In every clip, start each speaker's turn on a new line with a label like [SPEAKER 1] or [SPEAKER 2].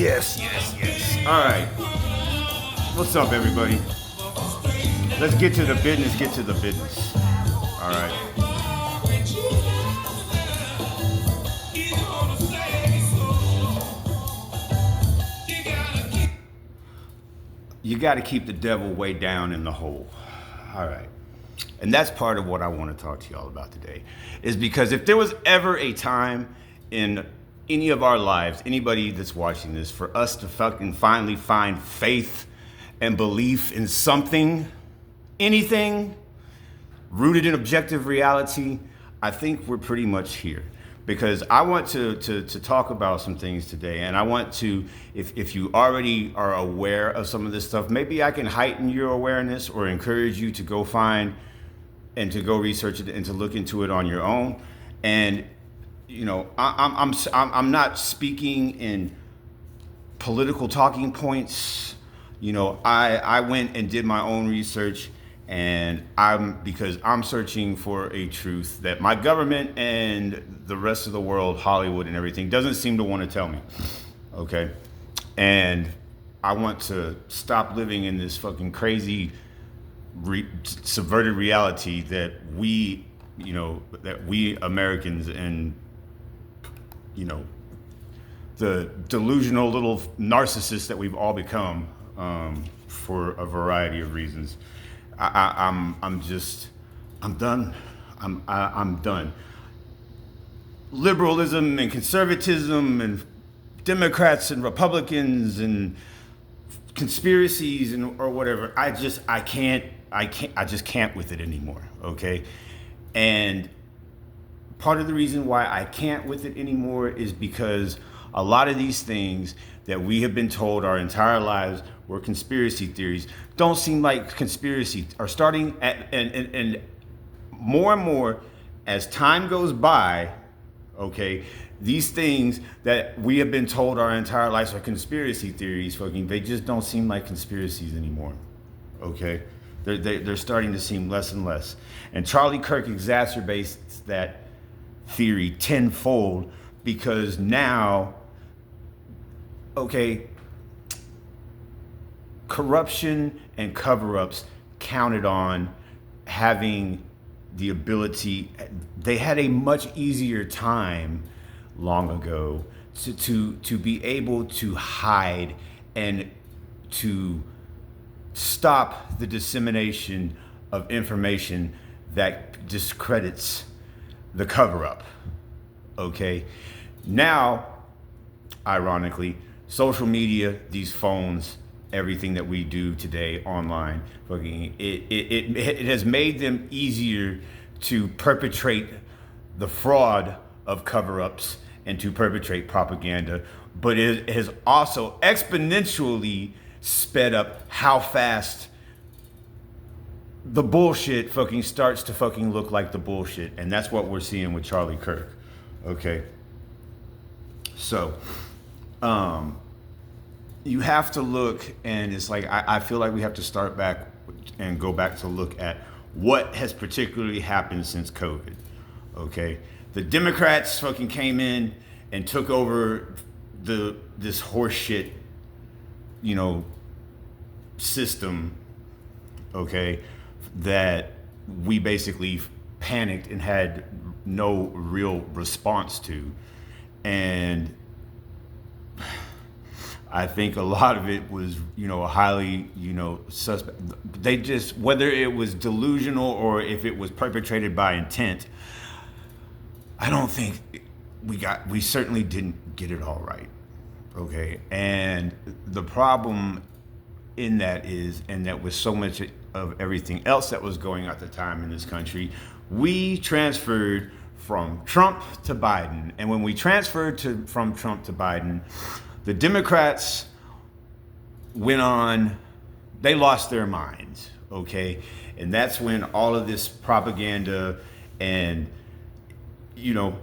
[SPEAKER 1] Yes. All right. What's up, everybody? Let's get to the business. All right. You got to keep the devil way down in the hole. All right. And that's part of what I want to talk to y'all about today. Is because if there was ever a time in any of our lives, anybody that's watching this, for us to fucking finally find faith and belief in something, anything rooted in objective reality, I think we're pretty much here. Because I want to talk about some things today, and I want to, if you already are aware of some of this stuff, maybe I can heighten your awareness or encourage you to go find and to go research it and to look into it on your own. And you know, I'm not speaking in political talking points. You know, I went and did my own research, and because I'm searching for a truth that my government and the rest of the world, Hollywood and everything, doesn't seem to want to tell me. Okay? And I want to stop living in this fucking crazy subverted reality that we Americans and, you know, the delusional little narcissists that we've all become, for a variety of reasons. I'm done. I'm done. Liberalism and conservatism and Democrats and Republicans and conspiracies and or whatever. I just can't with it anymore. Okay, and part of the reason why I can't with it anymore is because a lot of these things that we have been told our entire lives were conspiracy theories don't seem like conspiracy, are starting and more as time goes by. Okay, these things that we have been told our entire lives are conspiracy theories, they just don't seem like conspiracies anymore. Okay, they're starting to seem less and less, and Charlie Kirk exacerbates that theory tenfold, because now, okay, corruption and cover-ups counted on having the ability, they had a much easier time long ago to be able to hide and to stop the dissemination of information that discredits the cover-up. Okay, now, ironically, social media, these phones, everything that we do today online, it has made them easier to perpetrate the fraud of cover-ups and to perpetrate propaganda, but it has also exponentially sped up how fast the bullshit starts to look like the bullshit. And that's what we're seeing with Charlie Kirk. Okay, so you have to look, and it's like I feel like we have to start back and go back to look at what has particularly happened since COVID. Okay, the Democrats came in and took over this horseshit, you know, system. Okay, that we basically panicked and had no real response to, and I think a lot of it was, you know, highly, you know, suspect. They just, whether it was delusional or if it was perpetrated by intent, I don't think we certainly didn't get it all right. Okay, and the problem in that is, and that was so much of everything else that was going on at the time in this country, we transferred from Trump to Biden. And when we transferred from Trump to Biden, the Democrats they lost their minds, okay? And that's when all of this propaganda and, you know,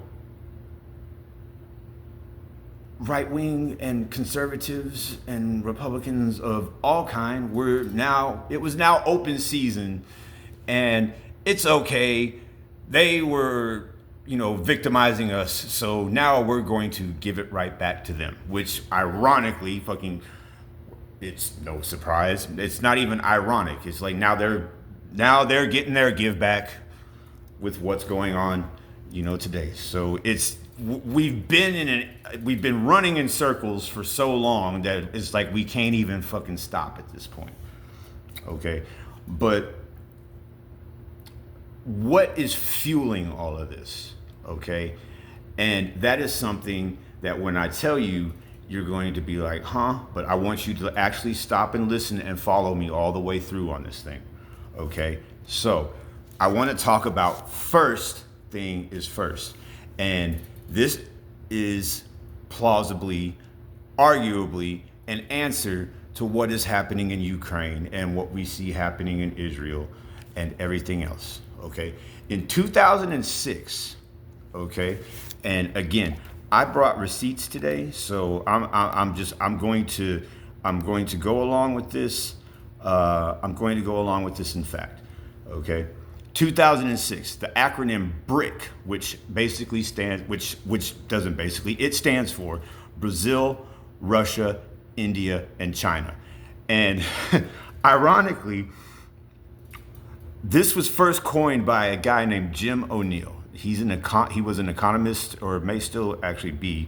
[SPEAKER 1] right-wing and conservatives and Republicans of all kind it was now open season, and it's okay. They were, victimizing us. So now we're going to give it right back to them, which ironically, it's no surprise. It's not even ironic. It's like now they're getting their give back with what's going on, today. So we've been running in circles for so long that it's like we can't even fucking stop at this point. Okay, but what is fueling all of this? Okay, and that is something that when I tell you, you're going to be like, huh? But I want you to actually stop and listen and follow me all the way through on this thing. Okay, so I want to talk about first thing is first, and this is plausibly, arguably, an answer to what is happening in Ukraine and what we see happening in Israel and everything else. Okay, in 2006, okay, and again, I brought receipts today, so I'm going to go along with this. I'm going to go along with this. In fact, okay, 2006, the acronym BRIC, which basically it stands for Brazil, Russia, India, and China. And ironically, this was first coined by a guy named Jim O'Neill. He was an economist, or may still actually be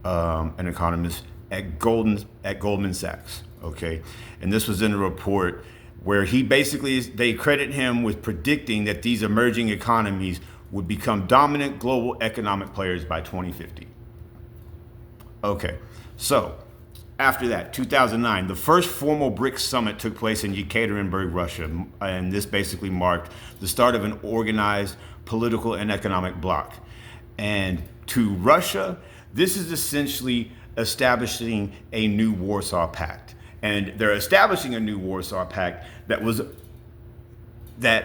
[SPEAKER 1] an economist at Goldman Sachs. Okay, and this was in a report where they credit him with predicting that these emerging economies would become dominant global economic players by 2050. Okay, so after that, 2009, the first formal BRICS summit took place in Yekaterinburg, Russia, and this basically marked the start of an organized political and economic bloc. And to Russia, this is essentially establishing a new Warsaw Pact. And they're establishing a new Warsaw Pact that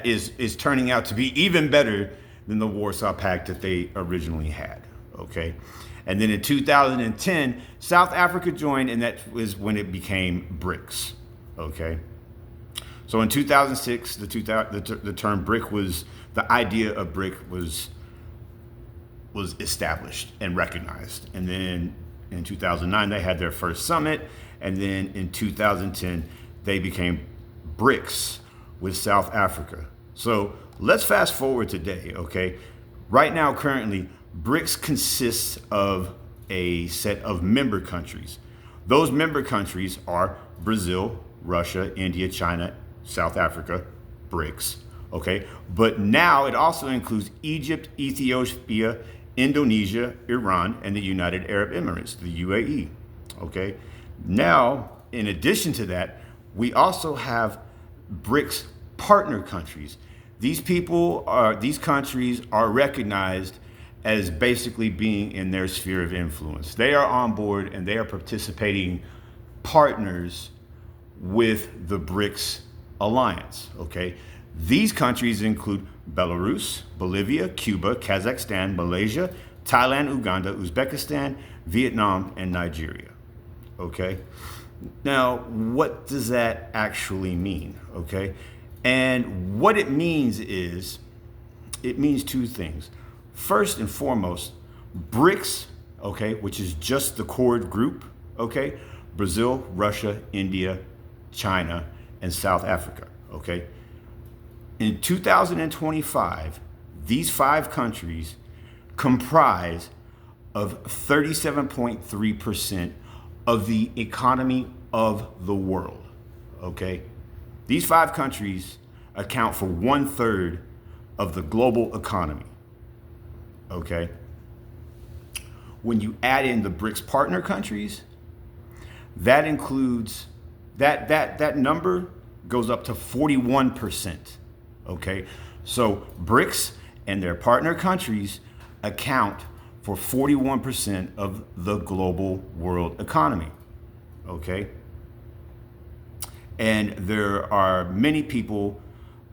[SPEAKER 1] is turning out to be even better than the Warsaw Pact that they originally had. Okay, and then in 2010, South Africa joined, and that was when it became BRICS. Okay, so in 2006, the term BRIC the idea of BRIC was established and recognized, and then in 2009 they had their first summit. And then in 2010, they became BRICS with South Africa. So let's fast forward today, okay? Right now, currently, BRICS consists of a set of member countries. Those member countries are Brazil, Russia, India, China, South Africa, BRICS, okay? But now it also includes Egypt, Ethiopia, Indonesia, Iran, and the United Arab Emirates, the UAE, okay? Now, in addition to that, we also have BRICS partner countries. These countries are recognized as basically being in their sphere of influence. They are on board and they are participating partners with the BRICS alliance, okay? These countries include Belarus, Bolivia, Cuba, Kazakhstan, Malaysia, Thailand, Uganda, Uzbekistan, Vietnam, and Nigeria. Okay, now what does that actually mean? Okay, and what it means is, it means two things. First and foremost, BRICS, okay, which is just the core group, okay, Brazil, Russia, India, China, and South Africa, okay. In 2025, these 5 countries comprise of 37.3% of the economy of the world, okay? These 5 countries account for 1/3 of the global economy, okay? When you add in the BRICS partner countries, that includes, that number goes up to 41%, okay? So BRICS and their partner countries account for 41% of the global world economy, okay? And there are many people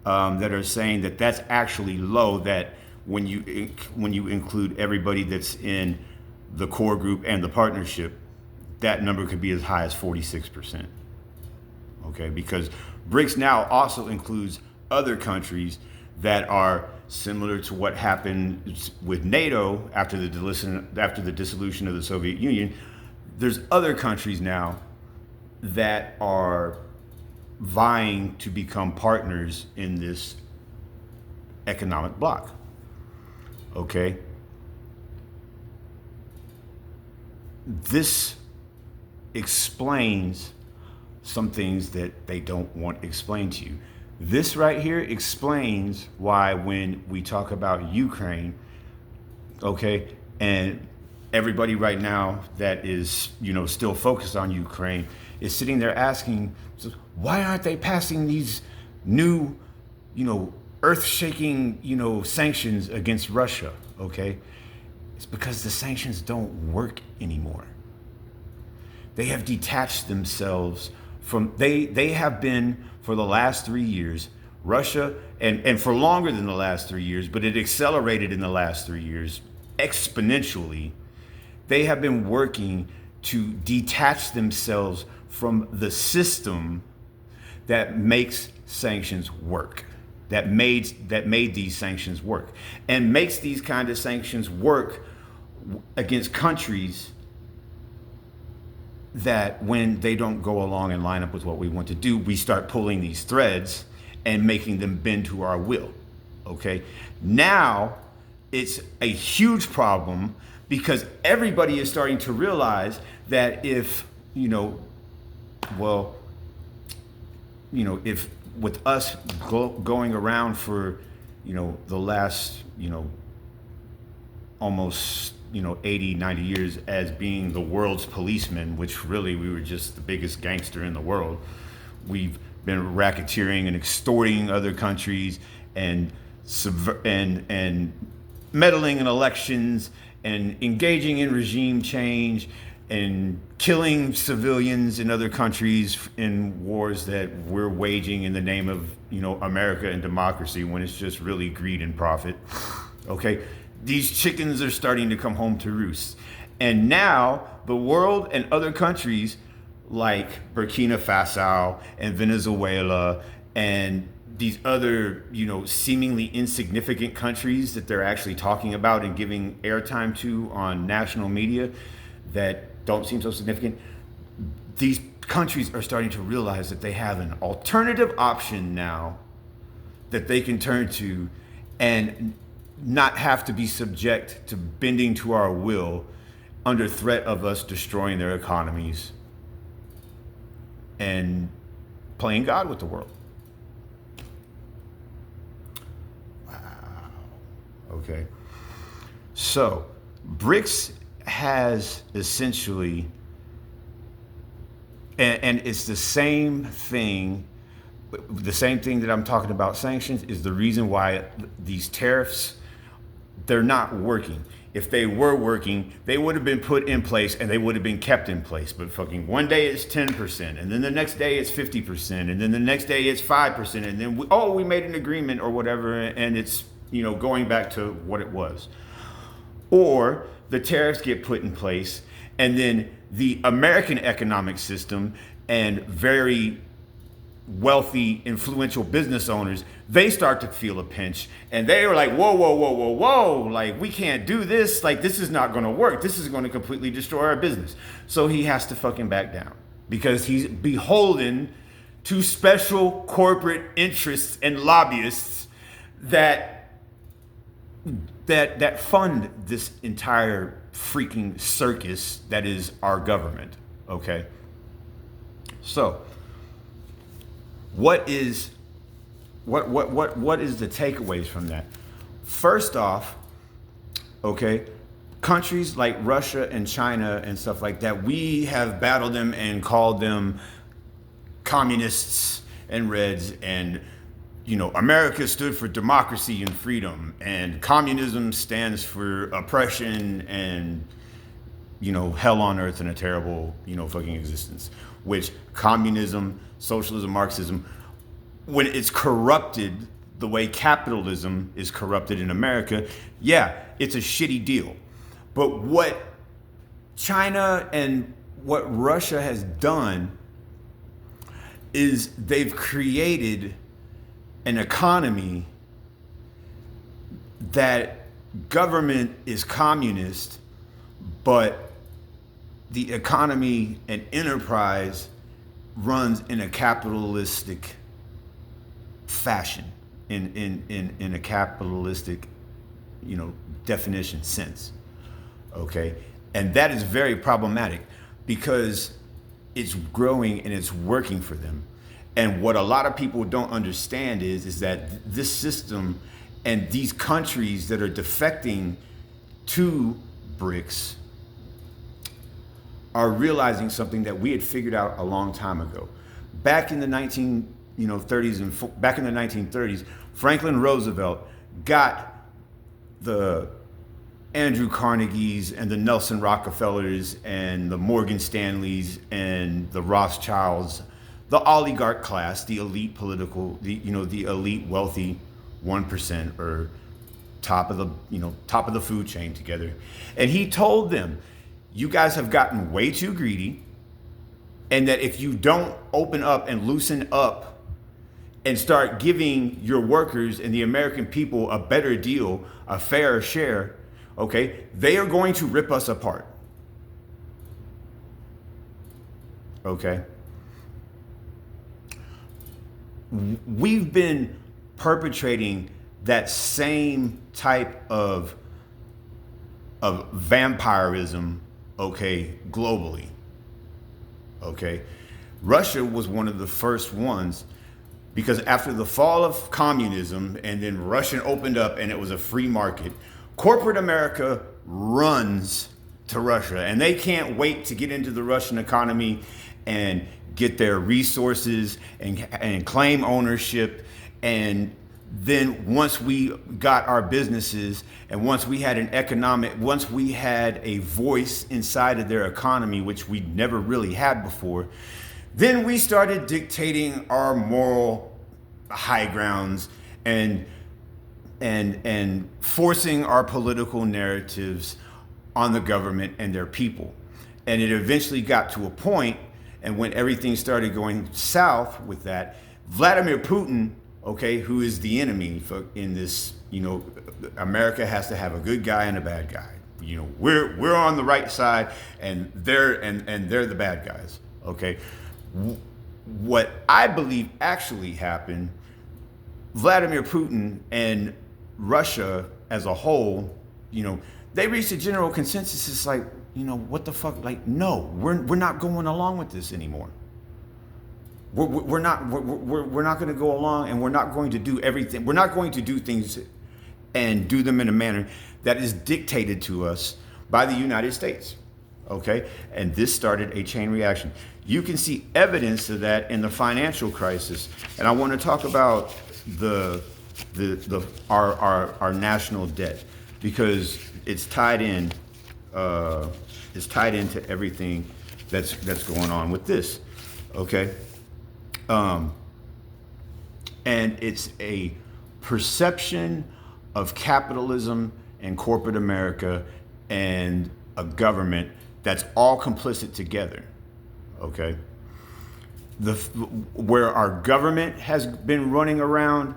[SPEAKER 1] that are saying that that's actually low, that when you include everybody that's in the core group and the partnership, that number could be as high as 46%, okay? Because BRICS now also includes other countries that are similar to what happened with NATO after the dissolution of the Soviet Union. There's other countries now that are vying to become partners in this economic bloc. Okay? This explains some things that they don't want explained to you. This right here explains why when we talk about Ukraine, okay, and everybody right now that is, still focused on Ukraine is sitting there asking, why aren't they passing these new, earth-shaking, sanctions against Russia, okay? It's because the sanctions don't work anymore. They have detached themselves from, they have been for the last 3 years, Russia, and for longer than the last 3 years, but it accelerated in the last 3 years exponentially. They have been working to detach themselves from the system that makes sanctions work, that made these sanctions work, and makes these kind of sanctions work against countries that when they don't go along and line up with what we want to do, we start pulling these threads and making them bend to our will. Okay? Now it's a huge problem because everybody is starting to realize that if, if with us going around for, the last, almost 80, 90 years as being the world's policeman, which really we were just the biggest gangster in the world. We've been racketeering and extorting other countries and meddling in elections and engaging in regime change and killing civilians in other countries in wars that we're waging in the name of, America and democracy, when it's just really greed and profit. Okay? These chickens are starting to come home to roost. And now the world and other countries like Burkina Faso and Venezuela and these other, seemingly insignificant countries that they're actually talking about and giving airtime to on national media that don't seem so significant, these countries are starting to realize that they have an alternative option now that they can turn to and not have to be subject to bending to our will under threat of us destroying their economies and playing God with the world. Wow. Okay. So, BRICS has essentially, and it's the same thing that I'm talking about. Sanctions is the reason why these tariffs, they're not working. If they were working, they would have been put in place and they would have been kept in place. But fucking one day it's 10%, and then the next day it's 50%, and then the next day it's 5%, and then we made an agreement or whatever, and it's going back to what it was. Or the tariffs get put in place, and then the American economic system and very wealthy, influential business owners, they start to feel a pinch, and they are like, whoa, like, we can't do this, like, this is not going to work, this is going to completely destroy our business. So he has to fucking back down because he's beholden to special corporate interests and lobbyists that fund this entire freaking circus that is our government. Okay, so what is the takeaways from that? First off, okay, countries like Russia and China and stuff like that, we have battled them and called them communists and reds, and America stood for democracy and freedom, and communism stands for oppression and hell on earth and a terrible fucking existence. Which communism, socialism, Marxism, when it's corrupted the way capitalism is corrupted in America, yeah, it's a shitty deal. But what China and what Russia has done is they've created an economy that government is communist, but the economy and enterprise runs in a capitalistic fashion, in a capitalistic, definition sense. Okay, and that is very problematic because it's growing and it's working for them. And what a lot of people don't understand is that this system and these countries that are defecting to BRICS are realizing something that we had figured out a long time ago. Back in the 1930s, Franklin Roosevelt got the Andrew Carnegies and the Nelson Rockefellers and the Morgan Stanleys and the Rothschilds, the oligarch class, the elite political, the elite wealthy 1% or top of the food chain together. And he told them, you guys have gotten way too greedy, and that if you don't open up and loosen up and start giving your workers and the American people a better deal, a fairer share, okay, they are going to rip us apart. Okay? We've been perpetrating that same type of vampirism, okay, globally. Okay? Russia was one of the first ones, because after the fall of communism and then Russia opened up and it was a free market, corporate America runs to Russia, and they can't wait to get into the Russian economy and get their resources and claim ownership. And then once we got our businesses and once we had a voice inside of their economy, which we never really had before, then we started dictating our moral high grounds and forcing our political narratives on the government and their people. And it eventually got to a point, and when everything started going south with that, Vladimir Putin, okay, who is the enemy in this, America has to have a good guy and a bad guy. We're on the right side, and they're the bad guys. Okay, what I believe actually happened, Vladimir Putin and Russia as a whole, they reached a general consensus. It's like, what the fuck? Like, no, we're not going along with this anymore. We're not going to go along, and we're not going to do everything. We're not going to do things and do them in a manner that is dictated to us by the United States. Okay, and this started a chain reaction. You can see evidence of that in the financial crisis, and I want to talk about our national debt, because it's tied in. It's tied into everything that's going on with this. Okay. And it's a perception of capitalism and corporate America and a government that's all complicit together. Okay. Where our government has been running around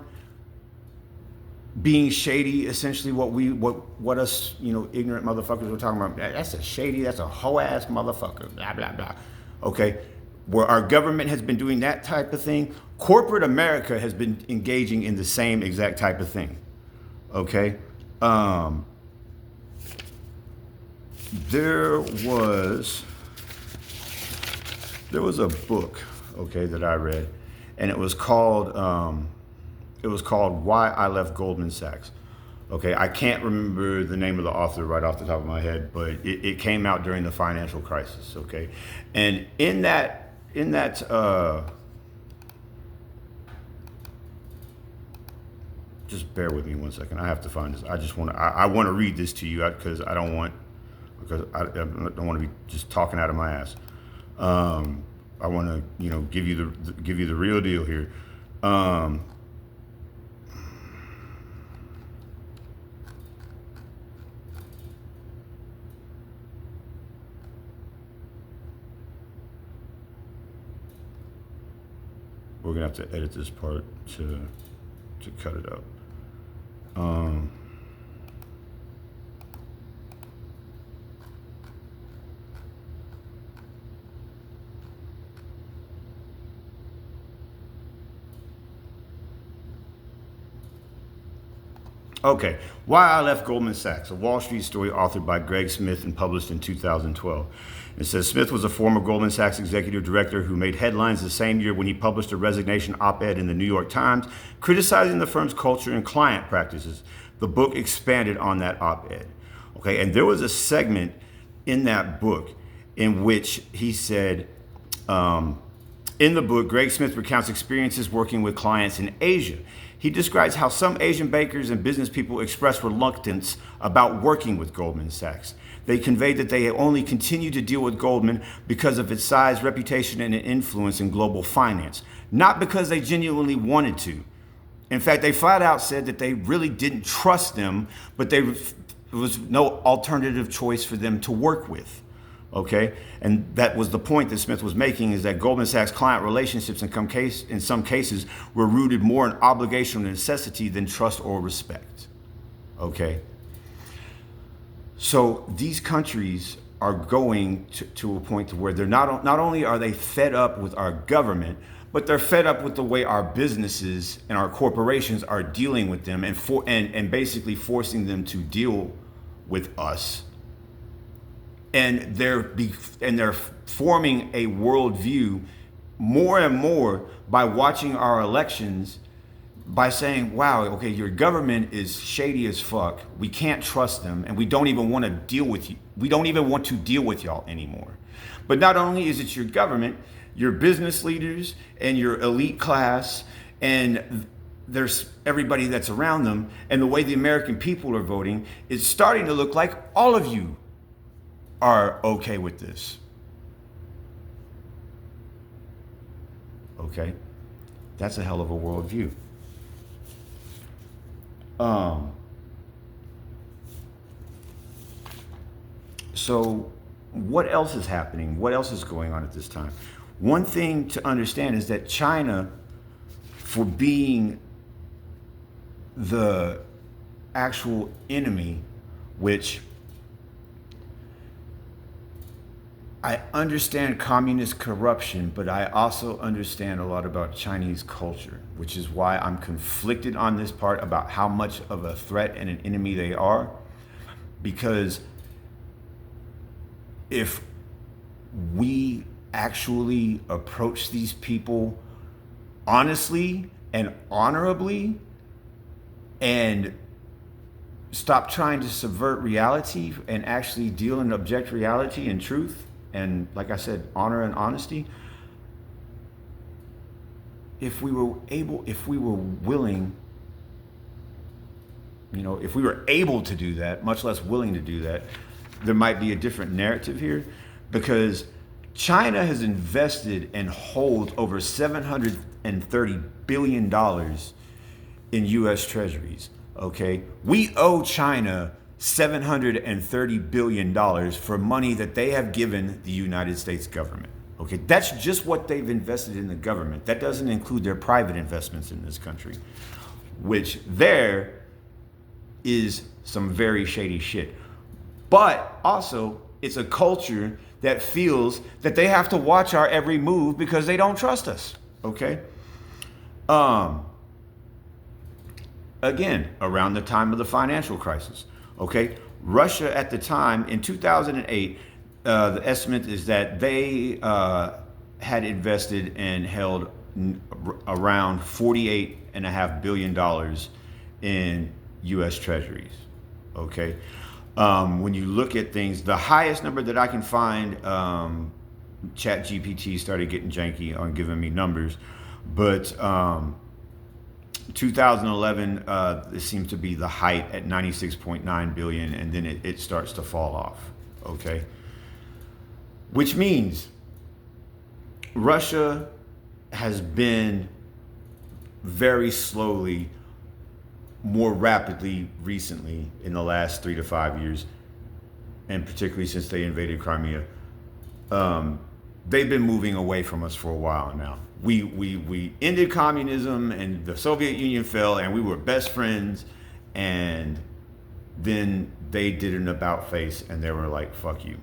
[SPEAKER 1] being shady, essentially what us, ignorant motherfuckers were talking about. That's a hoe ass motherfucker, blah, blah, blah. Okay. Where our government has been doing that type of thing, corporate America has been engaging in the same exact type of thing. Okay. There was a book, okay, that I read, and it was called Why I Left Goldman Sachs. Okay, I can't remember the name of the author right off the top of my head, but it came out during the financial crisis. Okay, and in that just bear with me 1 second. I have to find this. I want to read this to you because I don't want to be just talking out of my ass. I want to give you the real deal here. We're gonna have to edit this part to cut it up. Okay, Why I Left Goldman Sachs, a Wall Street story authored by Greg Smith and published in 2012. It says Smith was a former Goldman Sachs executive director who made headlines the same year when he published a resignation op-ed in the New York Times criticizing the firm's culture and client practices. The book expanded on that op-ed. Okay, and there was a segment in that book in which he said, in the book, Greg Smith recounts experiences working with clients in Asia. He describes how some Asian bankers and business people expressed reluctance about working with Goldman Sachs. They conveyed that they only continued to deal with Goldman because of its size, reputation, and influence in global finance, not because they genuinely wanted to. In fact, they flat out said that they really didn't trust them, but there was no alternative choice for them to work with. Okay, and that was the point that Smith was making, is that Goldman Sachs client relationships in some cases were rooted more in obligation or necessity than trust or respect. Okay, so these countries are going to a point to where they're not only are they fed up with our government, but they're fed up with the way our businesses and our corporations are dealing with them and basically forcing them to deal with us. And they're forming a worldview more and more by watching our elections, by saying, wow, okay, your government is shady as fuck. We can't trust them, and we don't even want to deal with you. We don't even want to deal with y'all anymore. But not only is it your government, your business leaders and your elite class, and there's everybody that's around them, and the way the American people are voting is starting to look like all of you are okay with this. Okay, that's a hell of a worldview. So what else is happening? What else is going on at this time? One thing to understand is that China, for being the actual enemy, which I understand communist corruption, but I also understand a lot about Chinese culture, which is why I'm conflicted on this part about how much of a threat and an enemy they are. Because if we actually approach these people honestly and honorably and stop trying to subvert reality and actually deal in object reality and truth, and like I said, honor and honesty, if we were willing, if we were able to do that, much less willing to do that, there might be a different narrative here, because China has invested and holds over $730 billion in U.S. treasuries, okay? We owe China $730 billion for money that they have given the United States government. Okay, that's just what they've invested in the government. That doesn't include their private investments in this country, which there is some very shady shit. But also, it's a culture that feels that they have to watch our every move because they don't trust us. Okay? Again, around the time of the financial crisis. Okay, Russia at the time in 2008, the estimate is that they had invested and held around $48.5 billion in U.S. treasuries. Okay, when you look at things, the highest number that I can find, ChatGPT started getting janky on giving me numbers, but 2011, this seems to be the height at 96.9 billion, and then it starts to fall off. Okay, which means Russia has been very slowly, more rapidly recently in the last 3 to 5 years, and particularly since they invaded Crimea, they've been moving away from us for a while now. We ended communism and the Soviet Union fell and we were best friends, and then they did an about face and they were like, fuck you.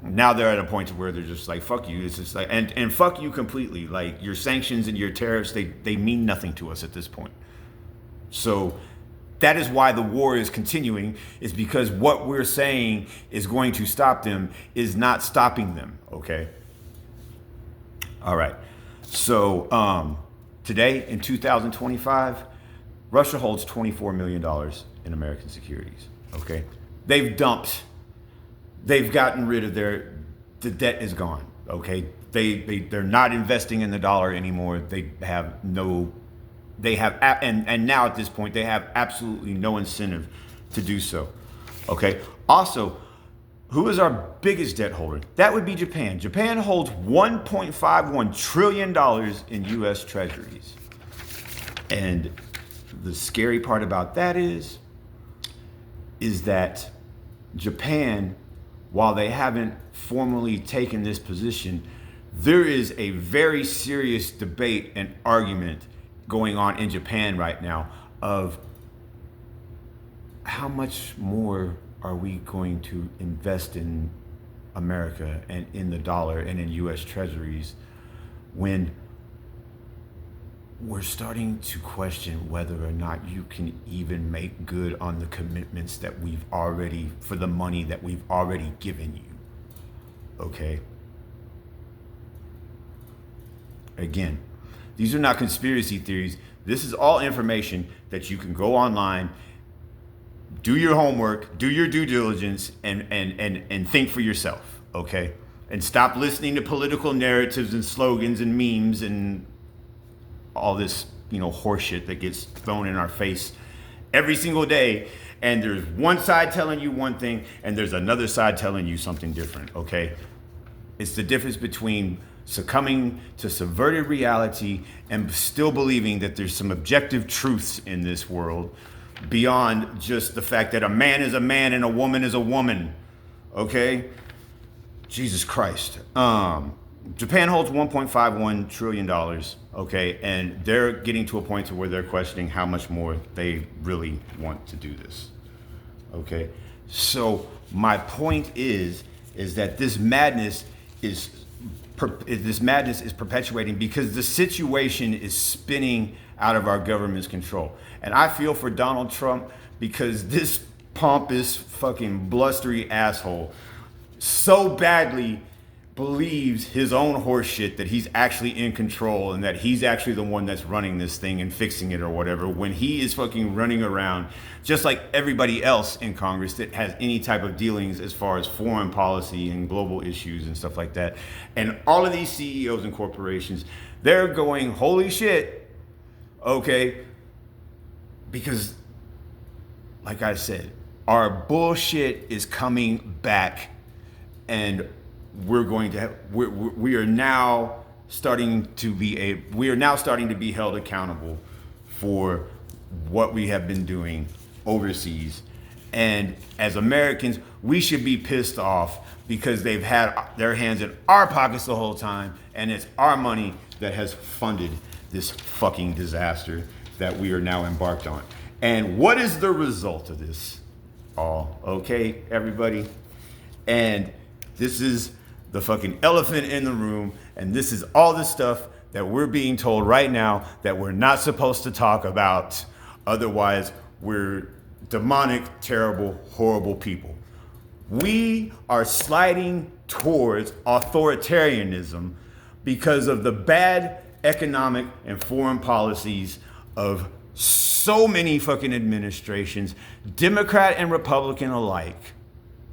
[SPEAKER 1] Now they're at a point where they're just like, fuck you. It's just like, and fuck you completely. Like, your sanctions and your tariffs, they mean nothing to us at this point. So that is why the war is continuing, is because what we're saying is going to stop them is not stopping them, okay? All right. So today in 2025, Russia holds $24 million in American securities, okay? They've gotten rid of the debt is gone, okay? They're not investing in the dollar anymore. And now at this point, they have absolutely no incentive to do so. Okay. Also, who is our biggest debt holder? That would be Japan. Japan holds $1.51 trillion in US treasuries. And the scary part about that is that Japan, while they haven't formally taken this position, there is a very serious debate and argument going on in Japan right now of how much more are we going to invest in America and in the dollar and in US treasuries when we're starting to question whether or not you can even make good on the commitments that for the money that we've already given you. Okay? Again, these are not conspiracy theories. This is all information that you can go online, do your homework, do your due diligence, and think for yourself, okay? And stop listening to political narratives and slogans and memes and all this, horseshit that gets thrown in our face every single day. And there's one side telling you one thing, and there's another side telling you something different, okay? It's the difference between succumbing to subverted reality and still believing that there's some objective truths in this world beyond just the fact that a man is a man and a woman is a woman. Okay? Jesus Christ. Japan holds $1.51 trillion. Okay? And they're getting to a point to where they're questioning how much more they really want to do this. Okay? So my point is that this madness is perpetuating because the situation is spinning out of our government's control. And I feel for Donald Trump because this pompous, fucking blustery asshole so badly believes his own horse shit that he's actually in control and that he's actually the one that's running this thing and fixing it or whatever, when he is fucking running around just like everybody else in Congress that has any type of dealings as far as foreign policy and global issues and stuff like that. And all of these CEOs and corporations, they're going, holy shit, okay, because like I said, our bullshit is coming back, and we are now starting to be held accountable for what we have been doing overseas. And as Americans, we should be pissed off because they've had their hands in our pockets the whole time, and it's our money that has funded this fucking disaster that we are now embarked on. And what is the result of this all? Okay, everybody? And this is the fucking elephant in the room, and this is all the stuff that we're being told right now that we're not supposed to talk about. Otherwise, we're demonic, terrible, horrible people. We are sliding towards authoritarianism because of the bad economic and foreign policies of so many fucking administrations, Democrat and Republican alike,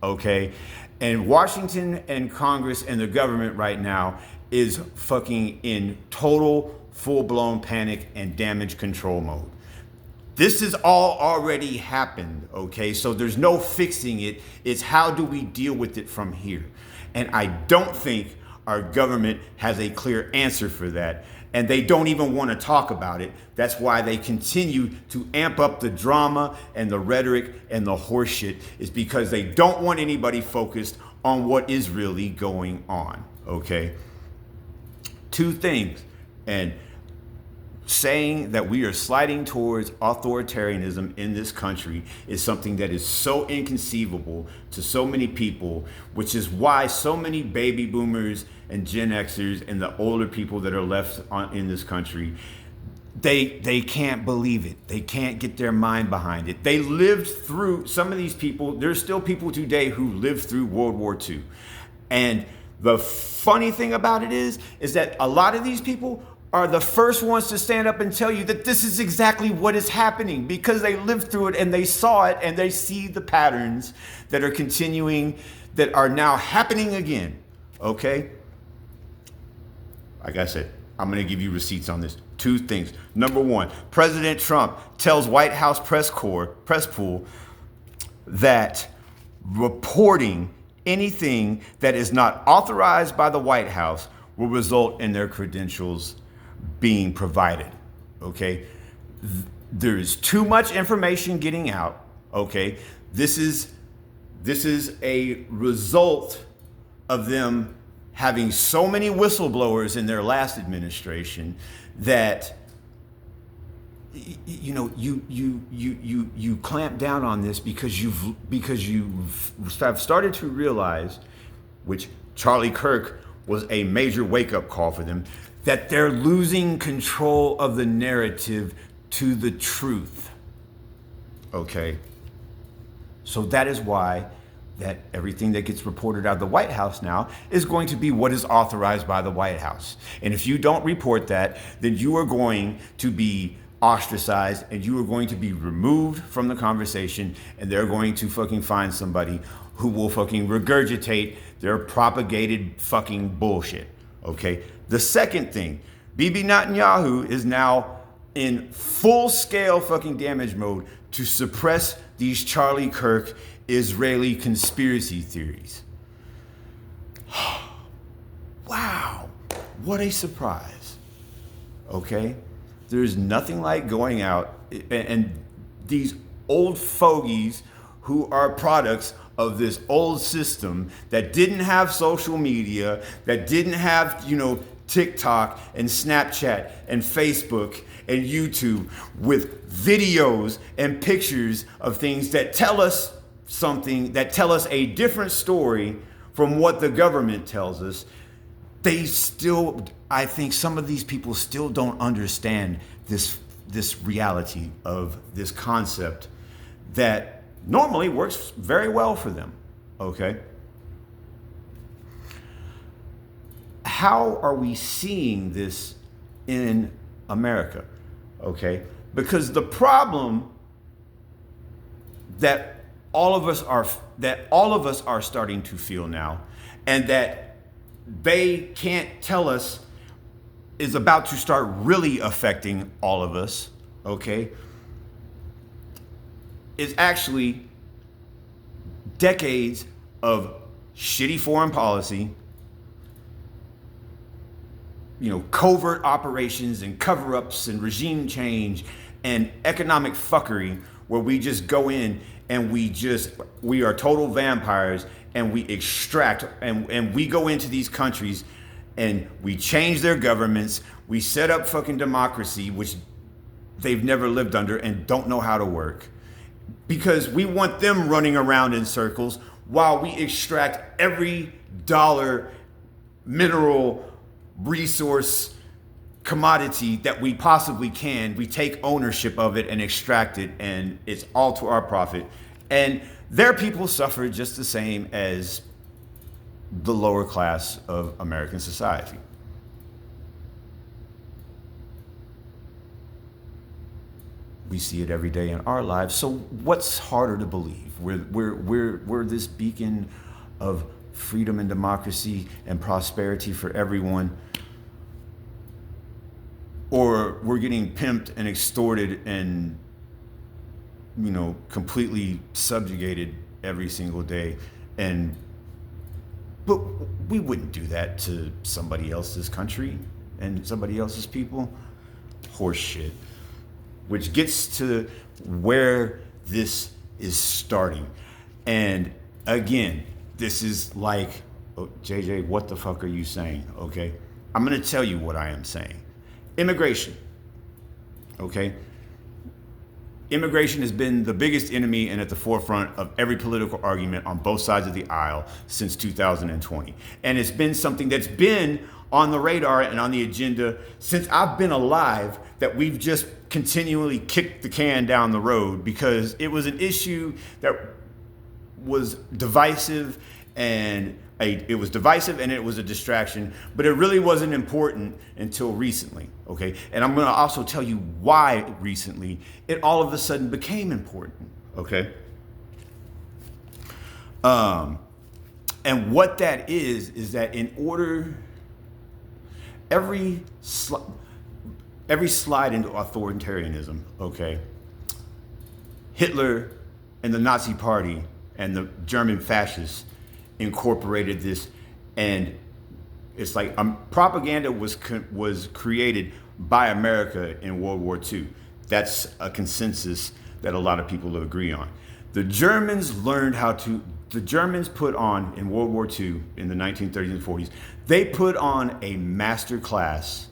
[SPEAKER 1] okay? And Washington and Congress and the government right now is fucking in total, full-blown panic and damage control mode. This has all already happened, okay? So there's no fixing it. It's how do we deal with it from here? And I don't think our government has a clear answer for that. And they don't even want to talk about it. That's why they continue to amp up the drama and the rhetoric and the horseshit, is because they don't want anybody focused on what is really going on, okay? Two things. And saying that we are sliding towards authoritarianism in this country is something that is so inconceivable to so many people, which is why so many baby boomers and Gen Xers and the older people that are left in this country, they can't believe it. They can't get their mind behind it. They lived through, some of these people, there's still people today who lived through World War II. And the funny thing about it is that a lot of these people are the first ones to stand up and tell you that this is exactly what is happening, because they lived through it and they saw it and they see the patterns that are continuing, that are now happening again. Okay? Like I said, I'm going to give you receipts on this. 2 things. Number 1, President Trump tells White House press pool that reporting anything that is not authorized by the White House will result in their credentials being provided. Okay? There's too much information getting out. Okay? This is a result of them having so many whistleblowers in their last administration that you clamp down on this because you've started to realize, which Charlie Kirk was a major wake-up call for them, that they're losing control of the narrative to the truth. Okay? So that is why that everything that gets reported out of the White House now is going to be what is authorized by the White House. And if you don't report that, then you are going to be ostracized and you are going to be removed from the conversation, and they're going to fucking find somebody who will fucking regurgitate their propagated fucking bullshit. Okay? The second thing, Bibi Netanyahu is now in full-scale fucking damage mode to suppress these Charlie Kirk Israeli conspiracy theories. Wow, what a surprise. Okay? There's nothing like going out and these old fogies who are products of this old system that didn't have social media, that didn't have, TikTok and Snapchat and Facebook and YouTube with videos and pictures of things that tell us something, that tell us a different story from what the government tells us. I think some of these people still don't understand this reality of this concept that normally works very well for them. Okay? How are we seeing this in America? Okay? Because the problem that all of us are starting to feel now, and that they can't tell us is about to start really affecting all of us, okay, is actually decades of shitty foreign policy, covert operations and cover-ups and regime change and economic fuckery, where we just go in and we are total vampires, and we extract and we go into these countries and we change their governments. We set up fucking democracy, which they've never lived under and don't know how to work, because we want them running around in circles while we extract every dollar, mineral, resource, commodity that we possibly can. We take ownership of it and extract it, and it's all to our profit. And their people suffer just the same as the lower class of American society. We see it every day in our lives. So what's harder to believe? We're this beacon of freedom and democracy and prosperity for everyone, or we're getting pimped and extorted and completely subjugated every single day. But we wouldn't do that to somebody else's country and somebody else's people. Horse shit. Which gets to where this is starting. And again, this is like, oh, JJ, what the fuck are you saying? Okay, I'm gonna tell you what I am saying. Immigration. Okay? Immigration has been the biggest enemy and at the forefront of every political argument on both sides of the aisle since 2020. And it's been something that's been on the radar and on the agenda since I've been alive, that we've just continually kicked the can down the road because it was an issue that was divisive, and it was a distraction, but it really wasn't important until recently. Okay. And I'm going to also tell you why recently it all of a sudden became important. Okay. And what that is that in order, every slide into authoritarianism, okay, Hitler and the Nazi Party and the German fascists incorporated this, and it's like propaganda was created by America in World War II. That's a consensus that a lot of people agree on. The Germans put on, in World War II, in the 1930s and 40s, they put on a master class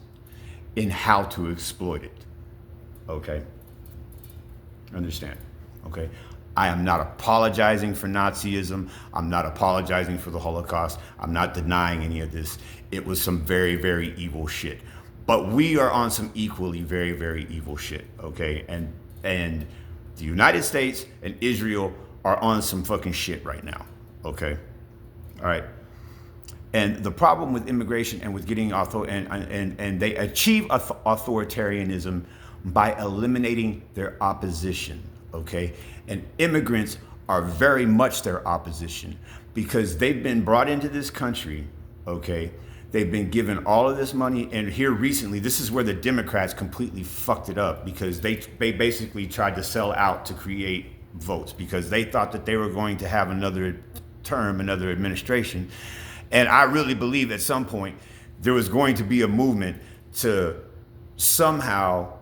[SPEAKER 1] in how to exploit it. Okay? Understand? Okay? I am not apologizing for Nazism. I'm not apologizing for the Holocaust. I'm not denying any of this. It was some very, very evil shit. But we are on some equally very, very evil shit, okay? And the United States and Israel are on some fucking shit right now, okay? All right. And the problem with immigration and with getting and they achieve authoritarianism by eliminating their opposition, okay? And immigrants are very much their opposition because they've been brought into this country, okay? They've been given all of this money, and here recently, this is where the Democrats completely fucked it up because they basically tried to sell out to create votes because they thought that they were going to have another term, another administration. And I really believe at some point there was going to be a movement to somehow,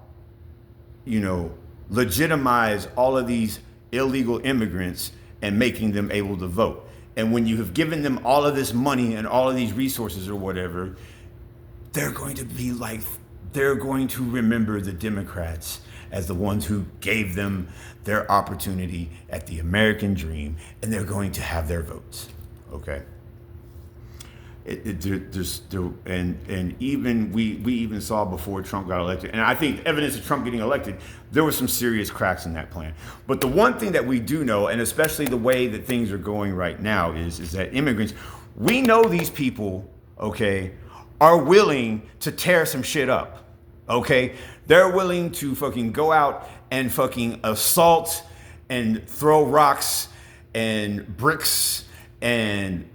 [SPEAKER 1] legitimize all of these illegal immigrants and making them able to vote. And when you have given them all of this money and all of these resources or whatever, they're going to remember the Democrats as the ones who gave them their opportunity at the American dream, and they're going to have their votes. Okay. And even we even saw before Trump got elected, and I think evidence of Trump getting elected, there were some serious cracks in that plan. But the one thing that we do know, and especially the way that things are going right now, is that immigrants, we know these people, okay, are willing to tear some shit up, okay? They're willing to fucking go out and fucking assault and throw rocks and bricks and,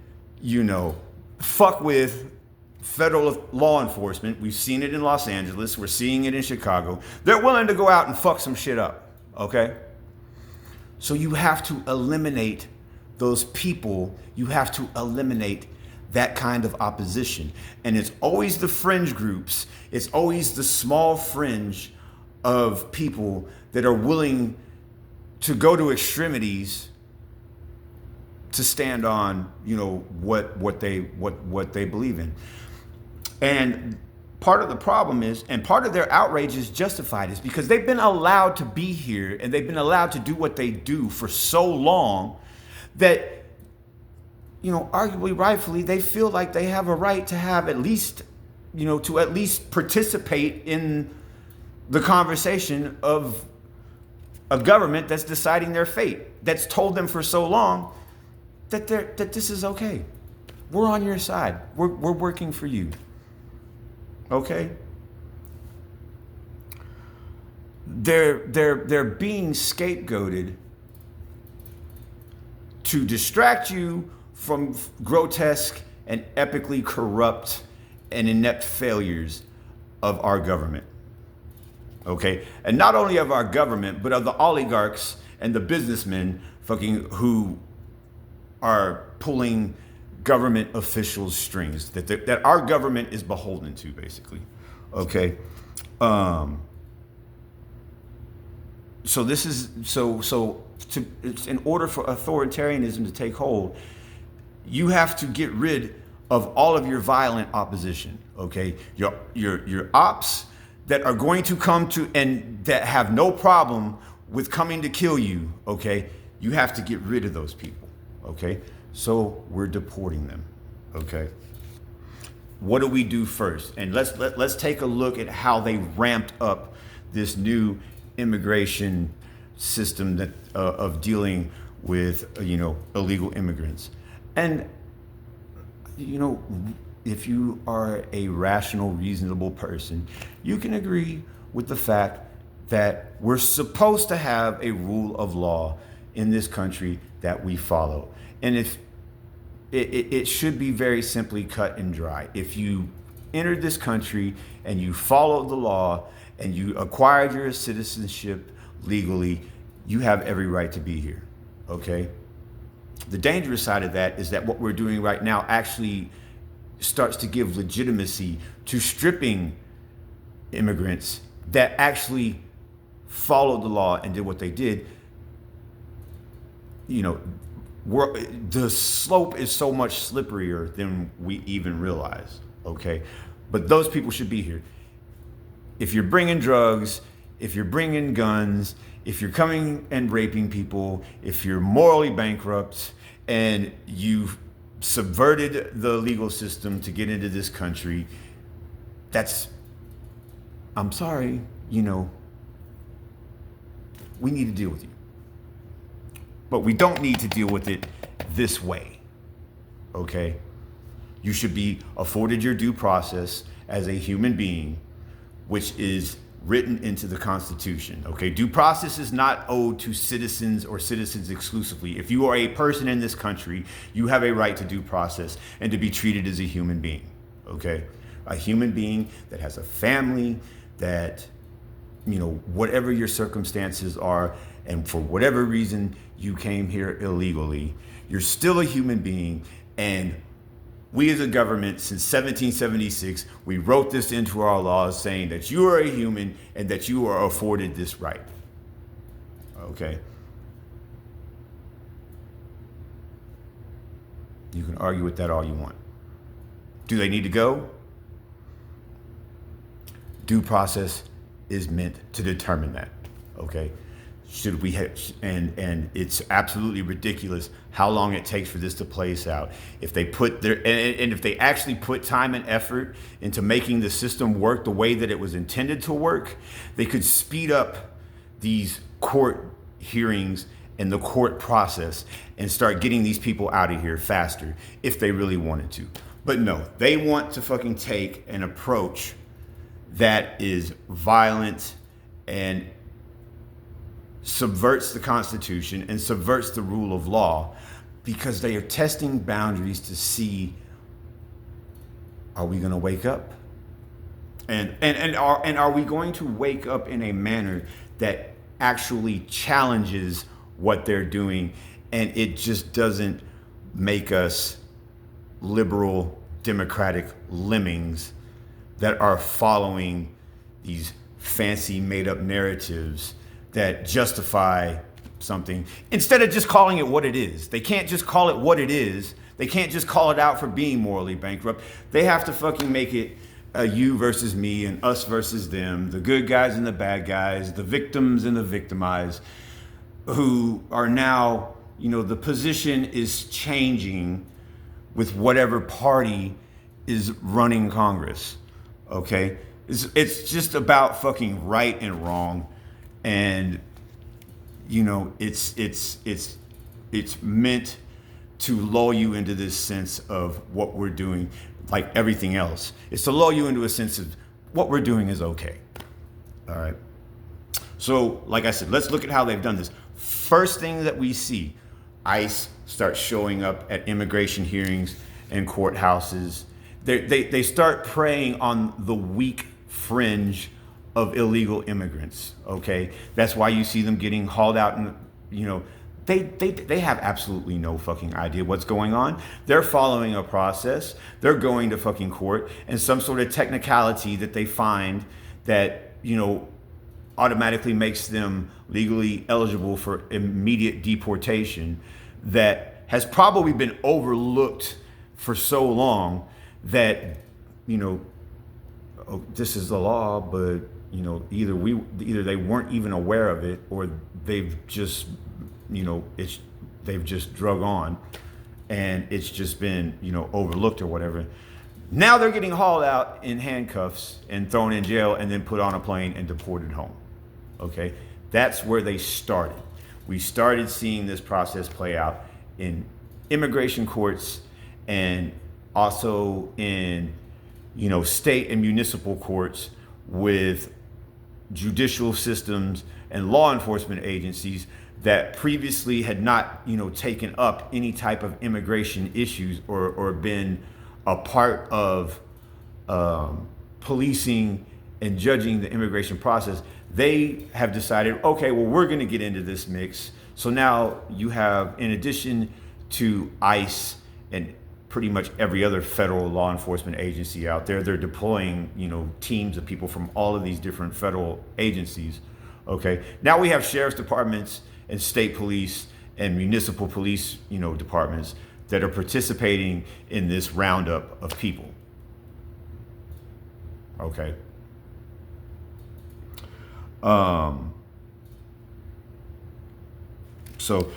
[SPEAKER 1] fuck with federal law enforcement. We've seen it in Los Angeles. We're seeing it in Chicago. They're willing to go out and fuck some shit up, okay? So you have to eliminate those people. You have to eliminate that kind of opposition. And it's always the fringe groups. It's always the small fringe of people that are willing to go to extremities to stand on, what they believe in. And part of the problem is, and part of their outrage is justified, is because they've been allowed to be here and they've been allowed to do what they do for so long that, arguably, rightfully, they feel like they have a right to have at least, to at least participate in the conversation of a government that's deciding their fate, that's told them for so long that this is okay. We're on your side. We're working for you. Okay? They're being scapegoated to distract you from grotesque and epically corrupt and inept failures of our government. Okay? And not only of our government, but of the oligarchs and the businessmen who are pulling government officials' strings that our government is beholden to, basically. Okay. So this is in order for authoritarianism to take hold, you have to get rid of all of your violent opposition. Okay, your ops that are going to come to and that have no problem with coming to kill you. Okay, you have to get rid of those people. Okay, so we're deporting them. Okay, what do we do first? And let's take a look at how they ramped up this new immigration system that of dealing with illegal immigrants. And if you are a rational, reasonable person, you can agree with the fact that we're supposed to have a rule of law in this country that we follow. And if it should be very simply cut and dry. If you entered this country and you followed the law and you acquired your citizenship legally, you have every right to be here, okay? The dangerous side of that is that what we're doing right now actually starts to give legitimacy to stripping immigrants that actually followed the law and did what they did. The slope is so much slipperier than we even realize, okay? But those people should be here. If you're bringing drugs, if you're bringing guns, if you're coming and raping people, if you're morally bankrupt and you've subverted the legal system to get into this country, I'm sorry, we need to deal with you. But we don't need to deal with it this way, okay? You should be afforded your due process as a human being, which is written into the Constitution, okay? Due process is not owed to citizens or citizens exclusively. If you are a person in this country, you have a right to due process and to be treated as a human being, okay? A human being that has a family, that, whatever your circumstances are, and for whatever reason you came here illegally, you're still a human being. And we as a government, since 1776, we wrote this into our laws saying that you are a human and that you are afforded this right. Okay? You can argue with that all you want. Do they need to go? Due process is meant to determine that. Okay? Should we have, and it's absolutely ridiculous how long it takes for this to play out. If they put their, and if they actually put time and effort into making the system work the way that it was intended to work, they could speed up these court hearings and the court process and start getting these people out of here faster if they really wanted to. But no, they want to fucking take an approach that is violent and subverts the Constitution and subverts the rule of law, because they are testing boundaries to see, are we going to wake up? And are we going to wake up in a manner that actually challenges what they're doing, and it just doesn't make us liberal democratic lemmings that are following these fancy made up narratives that justify something instead of just calling it what it is. They can't just call it what it is. They can't just call it out for being morally bankrupt. They have to fucking make it a you versus me and us versus them, the good guys and the bad guys, the victims and the victimized, who are now, the position is changing with whatever party is running Congress. Okay? It's just about fucking right and wrong. And it's meant to lull you into this sense of what we're doing, like everything else. It's to lull you into a sense of what we're doing is okay. All right. So, like I said, let's look at how they've done this. First thing that we see, ICE starts showing up at immigration hearings and courthouses. They start preying on the weak fringe of illegal immigrants, okay? That's why you see them getting hauled out, and they have absolutely no fucking idea what's going on. They're following a process. They're going to fucking court, and some sort of technicality that they find that, automatically makes them legally eligible for immediate deportation, that has probably been overlooked for so long that, this is the law, but either they weren't even aware of it, or they've just they've just drug on and it's just been overlooked or whatever. Now they're getting hauled out in handcuffs and thrown in jail and then put on a plane and deported home. Okay, that's where they started. We started seeing this process play out in immigration courts and also in, state and municipal courts with judicial systems and law enforcement agencies that previously had not, taken up any type of immigration issues or been a part of policing and judging the immigration process. They have decided, okay, well, we're going to get into this mix. So now you have, in addition to ICE and pretty much every other federal law enforcement agency out there, they're deploying, teams of people from all of these different federal agencies. Okay, now we have sheriff's departments and state police and municipal police, departments that are participating in this roundup of people. Okay. So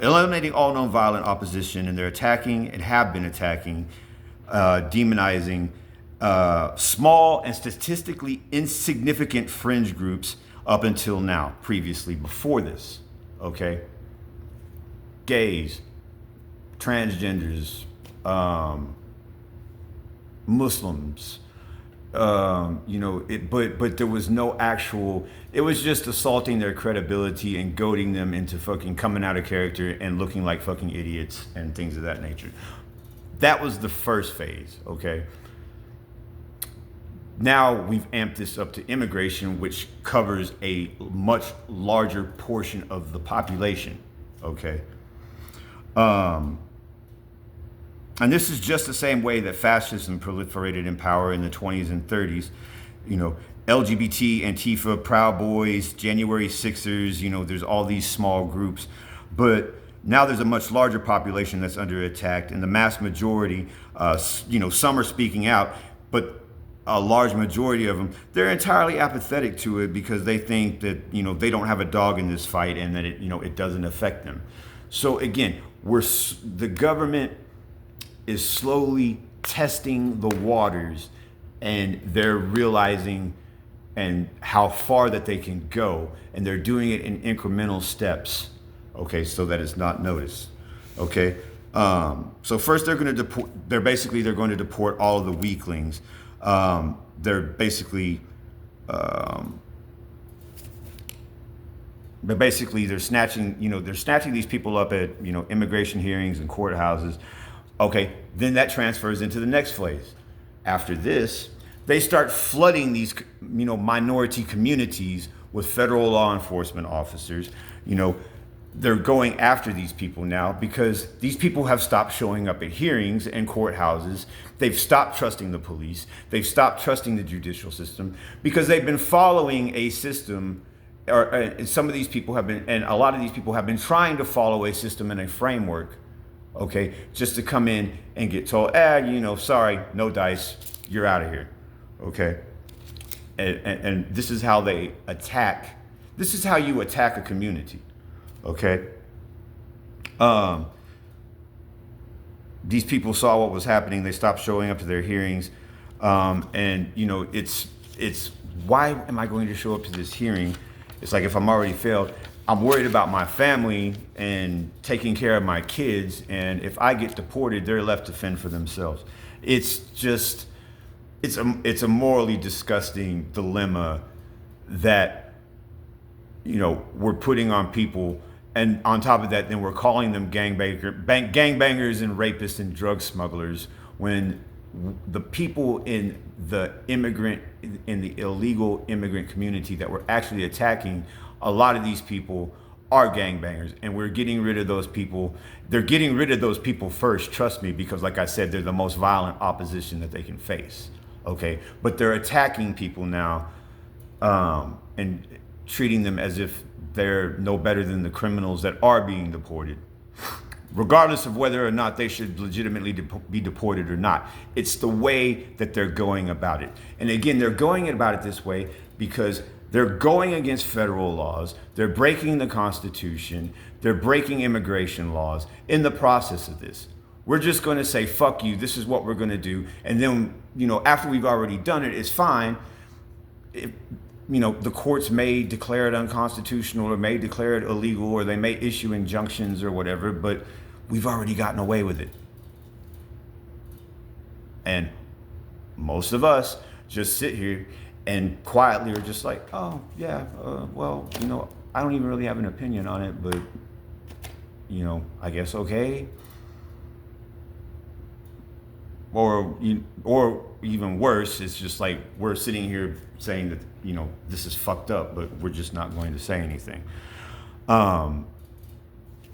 [SPEAKER 1] eliminating all nonviolent opposition, and they're attacking and have been attacking, demonizing small and statistically insignificant fringe groups up until now, previously, before this. Okay, gays, transgenders, Muslims, but there was no actual, it was just assaulting their credibility and goading them into fucking coming out of character and looking like fucking idiots and things of that nature. That was the first phase, okay? Now we've amped this up to immigration, which covers a much larger portion of the population, okay? And this is just the same way that fascism proliferated in power in the 20s and 30s. LGBT, Antifa, Proud Boys, January 6ers, there's all these small groups. But now there's a much larger population that's under attack, and the mass majority, some are speaking out, but a large majority of them, they're entirely apathetic to it because they think that, they don't have a dog in this fight and that it doesn't affect them. So again, the government is slowly testing the waters, and they're realizing and how far that they can go, and they're doing it in incremental steps, okay, so that it's not noticed. Okay, so first they're going to deport all of the weaklings. They're snatching these people up at immigration hearings and courthouses. Okay, then that transfers into the next phase. After this, they start flooding these, minority communities with federal law enforcement officers. They're going after these people now because these people have stopped showing up at hearings and courthouses. They've stopped trusting the police. They've stopped trusting the judicial system because they've been following a system, or some of these people have been, and a lot of these people have been trying to follow a system and a framework, okay, just to come in and get told, sorry, no dice, you're out of here, okay? And this is how they attack. This is how you attack a community, okay? These people saw what was happening. They stopped showing up to their hearings, and it's why am I going to show up to this hearing? It's like if I'm already failed. I'm worried about my family and taking care of my kids, and if I get deported, they're left to fend for themselves. It's a morally disgusting dilemma that we're putting on people, and on top of that, then we're calling them gangbangers and rapists and drug smugglers when the people in the illegal immigrant community that we're actually attacking, a lot of these people are gangbangers, and we're getting rid of those people. They're getting rid of those people first, trust me, because like I said, they're the most violent opposition that they can face, okay? But they're attacking people now and treating them as if they're no better than the criminals that are being deported, regardless of whether or not they should legitimately be deported or not. It's the way that they're going about it. And again, they're going about it this way because they're going against federal laws. They're breaking the Constitution. They're breaking immigration laws in the process of this. we're just going to say, fuck you, this is what we're going to do. And then, after we've already done it, it's fine. The courts may declare it unconstitutional or may declare it illegal or they may issue injunctions or whatever, but we've already gotten away with it. And most of us just sit here and quietly are just like, oh, yeah, I don't even really have an opinion on it, but, I guess okay. Or even worse, it's just like we're sitting here saying that, this is fucked up, but we're just not going to say anything.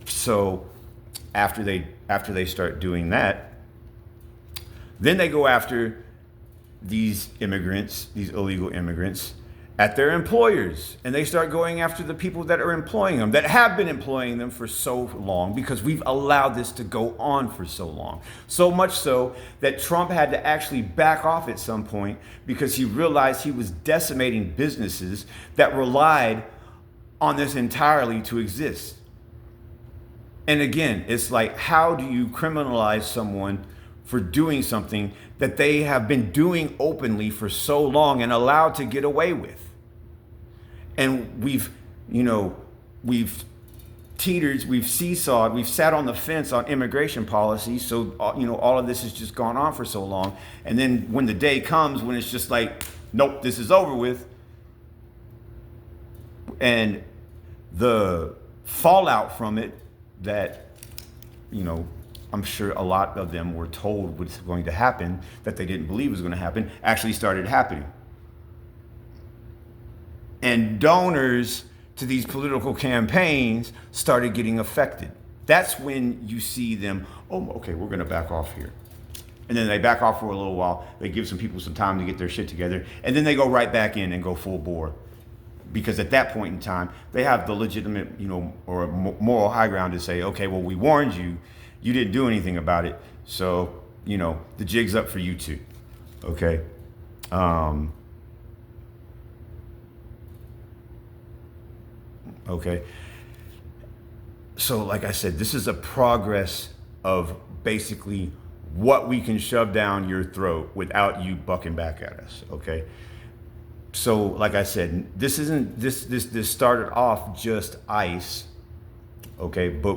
[SPEAKER 1] So after they start doing that, then they go after these immigrants, these illegal immigrants, at their employers. And they start going after the people that are employing them, that have been employing them for so long, because we've allowed this to go on for so long. So much so that Trump had to actually back off at some point because he realized he was decimating businesses that relied on this entirely to exist. And again, it's like, how do you criminalize someone for doing something that they have been doing openly for so long and allowed to get away with? And we've teetered, we've seesawed, we've sat on the fence on immigration policy. So, all of this has just gone on for so long. And then when the day comes when it's just like, nope, this is over with. And the fallout from it that, I'm sure a lot of them were told what's going to happen, that they didn't believe was going to happen, actually started happening. And donors to these political campaigns started getting affected. That's when you see them, oh, okay, we're going to back off here. And then they back off for a little while. They give some people some time to get their shit together. And then they go right back in and go full bore. Because at that point in time, they have the legitimate, or moral high ground to say, okay, well, we warned you. You didn't do anything about it. So, the jig's up for you too. Okay. Okay. So like I said, this is a progress of basically what we can shove down your throat without you bucking back at us. Okay. So like I said, this started off just ICE. Okay. But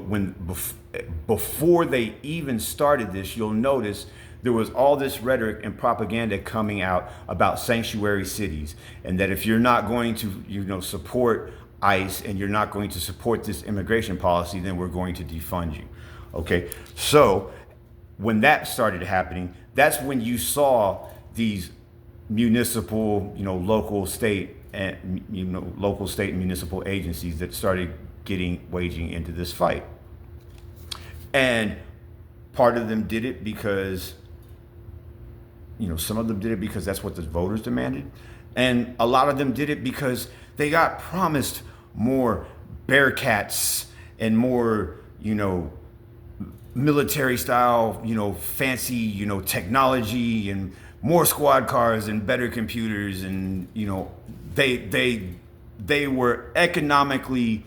[SPEAKER 1] before they even started this, you'll notice there was all this rhetoric and propaganda coming out about sanctuary cities, and that if you're not going to, support ICE and you're not going to support this immigration policy, then we're going to defund you. Okay. So when that started happening, that's when you saw these municipal, local, state, and municipal agencies that started waging into this fight. And part of them did it because, some of them did it because that's what the voters demanded. And a lot of them did it because they got promised more Bearcats and more, military style, fancy, technology and more squad cars and better computers. And, they were economically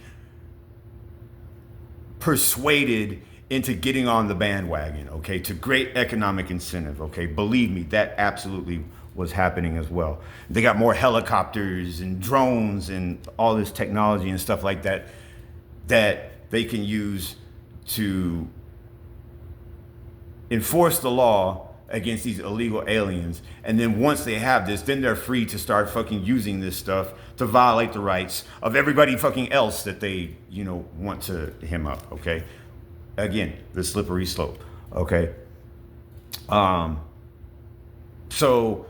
[SPEAKER 1] persuaded into getting on the bandwagon, okay, to great economic incentive, okay? Believe me, that absolutely was happening as well. They got more helicopters and drones and all this technology and stuff like that that they can use to enforce the law against these illegal aliens. And then once they have this, then they're free to start fucking using this stuff to violate the rights of everybody fucking else that they, want to hem up, okay? Again, the slippery slope, okay? So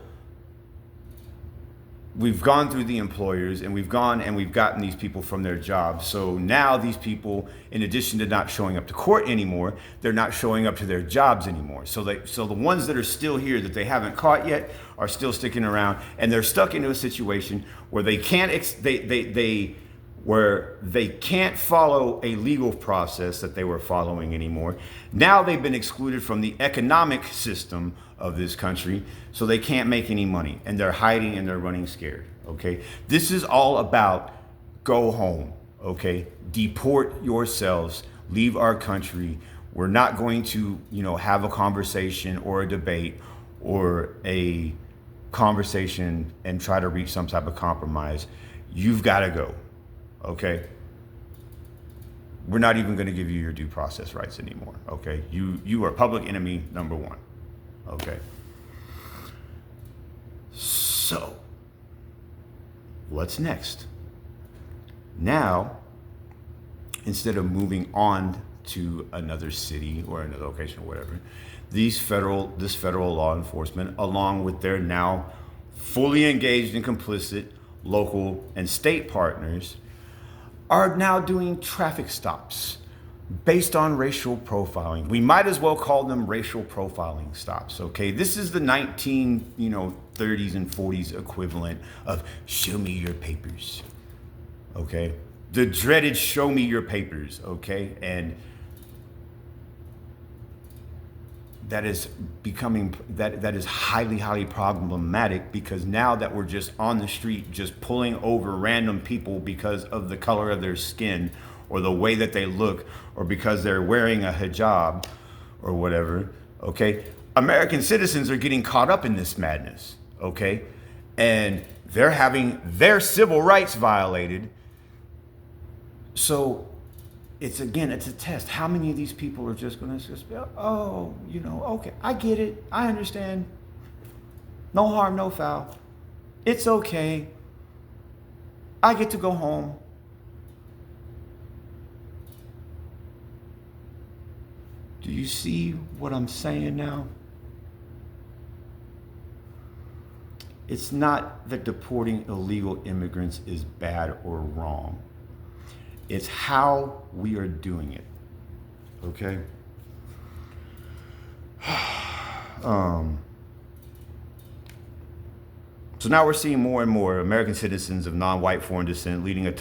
[SPEAKER 1] we've gone through the employers and we've gotten these people from their jobs. So now these people, in addition to not showing up to court anymore, they're not showing up to their jobs anymore. So the ones that are still here that they haven't caught yet are still sticking around, and they're stuck into a situation where they can't follow a legal process that they were following anymore. Now they've been excluded from the economic system of this country, so they can't make any money, and they're hiding and they're running scared, okay? This is all about go home, okay? Deport yourselves, leave our country. We're not going to, have a conversation or a debate or a conversation and try to reach some type of compromise. You've got to go. Okay? We're not even going to give you your due process rights anymore. Okay? You are public enemy number one. Okay? So, what's next? Now, instead of moving on to another city or another location or whatever, this federal law enforcement, along with their now fully engaged and complicit local and state partners, are now doing traffic stops based on racial profiling. We might as well call them racial profiling stops. Okay, this is the 30s and 40s equivalent of show me your papers. Okay, the dreaded show me your papers. Okay, and that is becoming that is highly problematic, because now that we're just on the street just pulling over random people because of the color of their skin or the way that they look or because they're wearing a hijab or whatever, okay, American citizens are getting caught up in this madness, okay, and they're having their civil rights violated. So it's a test. How many of these people are just going to just be, oh, okay, I get it. I understand. No harm, no foul. It's okay. I get to go home. Do you see what I'm saying now? It's not that deporting illegal immigrants is bad or wrong. It's how we are doing it, okay? So now we're seeing more and more American citizens of non-white foreign descent leading and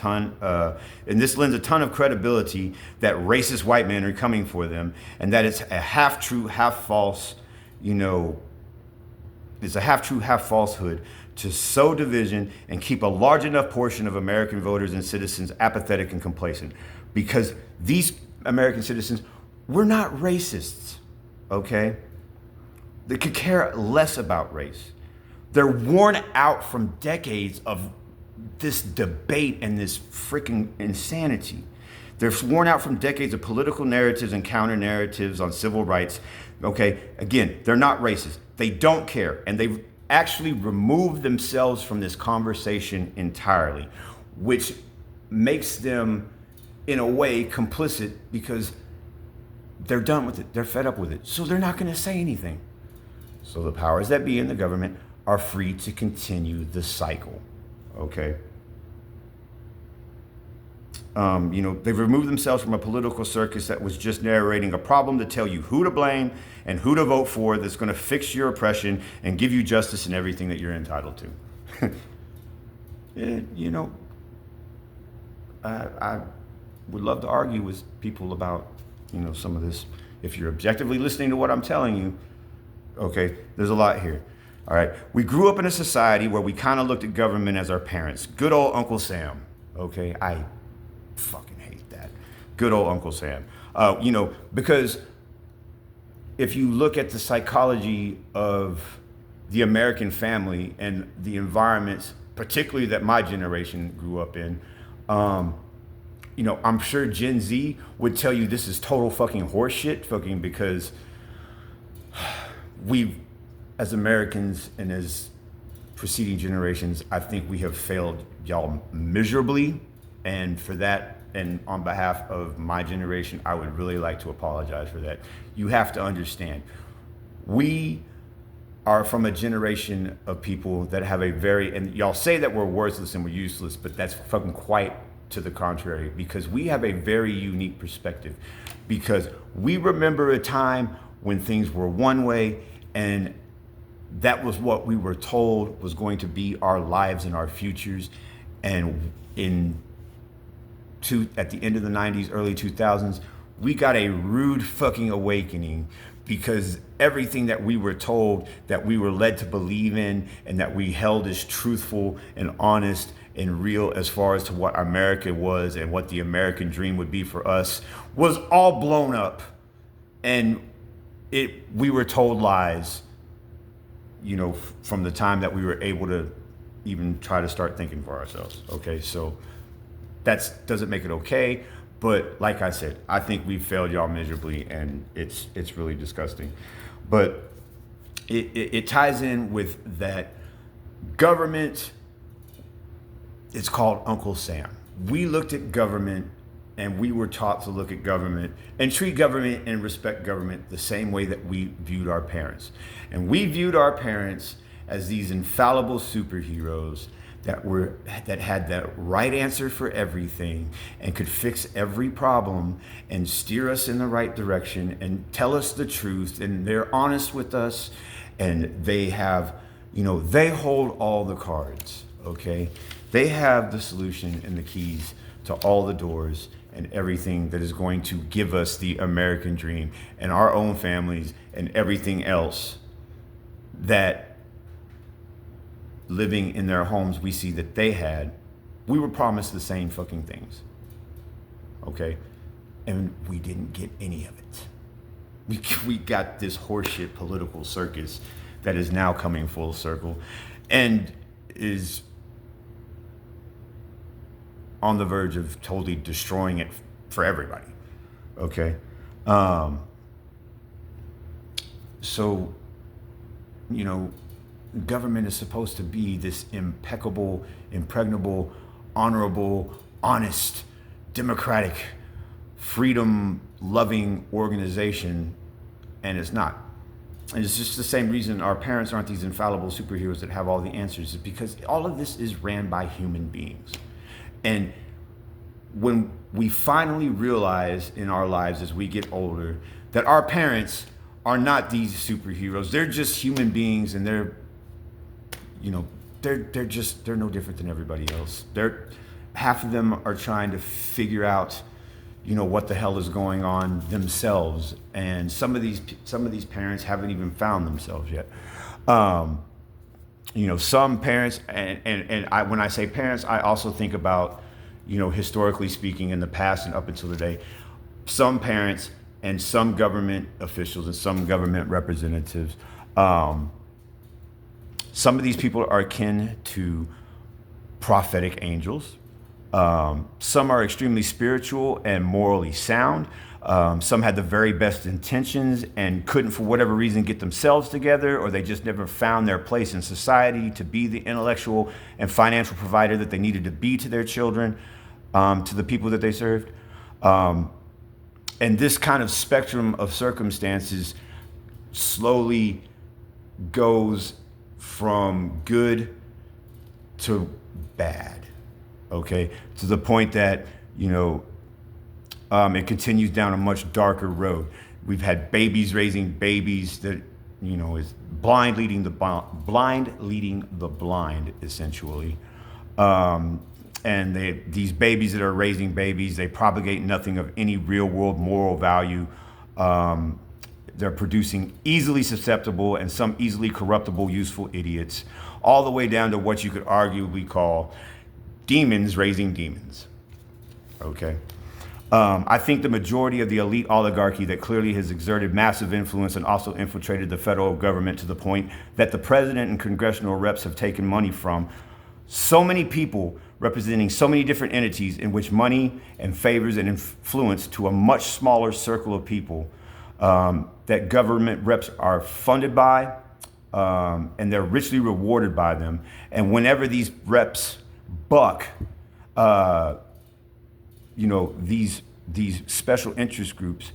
[SPEAKER 1] this lends a ton of credibility that racist white men are coming for them, and that it's a half true, half false, it's a half true, half falsehood to sow division and keep a large enough portion of American voters and citizens apathetic and complacent. Because these American citizens, we're not racists, okay? They could care less about race. They're worn out from decades of this debate and this freaking insanity. They're worn out from decades of political narratives and counter narratives on civil rights, okay? Again, they're not racist. They don't care, and they've actually removed themselves from this conversation entirely, which makes them, in a way, complicit, because they're done with it. They're fed up with it. So they're not going to say anything. So the powers that be in the government are free to continue the cycle, okay? They've removed themselves from a political circus that was just narrating a problem to tell you who to blame and who to vote for, that's going to fix your oppression and give you justice and everything that you're entitled to. I would love to argue with people about, some of this. If you're objectively listening to what I'm telling you, okay, there's a lot here. All right, we grew up in a society where we kind of looked at government as our parents. Good old Uncle Sam, okay? I fucking hate that. Good old Uncle Sam. Because if you look at the psychology of the American family and the environments, particularly that my generation grew up in, I'm sure Gen Z would tell you this is total fucking horseshit, fucking, because we've, as Americans and as preceding generations, I think we have failed y'all miserably. And for that, and on behalf of my generation, I would really like to apologize for that. You have to understand, we are from a generation of people that have and y'all say that we're worthless and we're useless, but that's fucking quite to the contrary, because we have a very unique perspective, because we remember a time when things were one way, and that was what we were told was going to be our lives and our futures. And at the end of the 90s, early 2000s, we got a rude fucking awakening, because everything that we were told, that we were led to believe in, and that we held as truthful and honest and real as far as to what America was and what the American dream would be for us, was all blown up. And we were told lies, from the time that we were able to even try to start thinking for ourselves. Okay, so that doesn't make it okay, but like I said, I think we failed y'all miserably, and it's really disgusting. But it ties in with that government. It's called Uncle Sam. We looked at government, and we were taught to look at government and treat government and respect government the same way that we viewed our parents. And we viewed our parents as these infallible superheroes that had the right answer for everything and could fix every problem and steer us in the right direction and tell us the truth, and they're honest with us, and they have, they hold all the cards, okay? They have the solution and the keys to all the doors and everything that is going to give us the American dream and our own families and everything else that living in their homes we see that they had. We were promised the same fucking things, okay? And we didn't get any of it. We got this horseshit political circus that is now coming full circle and is on the verge of totally destroying it for everybody, okay? So, government is supposed to be this impeccable, impregnable, honorable, honest, democratic, freedom-loving organization, and it's not. And it's just the same reason our parents aren't these infallible superheroes that have all the answers, is because all of this is ran by human beings. And when we finally realize in our lives as we get older that our parents are not these superheroes, they're just human beings, and they're no different than everybody else. Half of them are trying to figure out, what the hell is going on themselves, and some of these parents haven't even found themselves yet. Some parents, and when I say parents, I also think about, historically speaking, in the past and up until today, some parents and some government officials and some government representatives. Some of these people are akin to prophetic angels. Some are extremely spiritual and morally sound. Some had the very best intentions and couldn't, for whatever reason, get themselves together, or they just never found their place in society to be the intellectual and financial provider that they needed to be to their children, to the people that they served. And this kind of spectrum of circumstances slowly goes from good to bad, okay? To the point that, it continues down a much darker road. We've had babies raising babies that, is blind leading the blind, essentially. And these babies that are raising babies, they propagate nothing of any real world moral value. They're producing easily susceptible and some easily corruptible, useful idiots, all the way down to what you could arguably call demons raising demons, okay? I think the majority of the elite oligarchy that clearly has exerted massive influence and also infiltrated the federal government to the point that the president and congressional reps have taken money from so many people representing so many different entities, in which money and favors and influence to a much smaller circle of people that government reps are funded by, and they're richly rewarded by them. And whenever these reps buck, these special interest groups,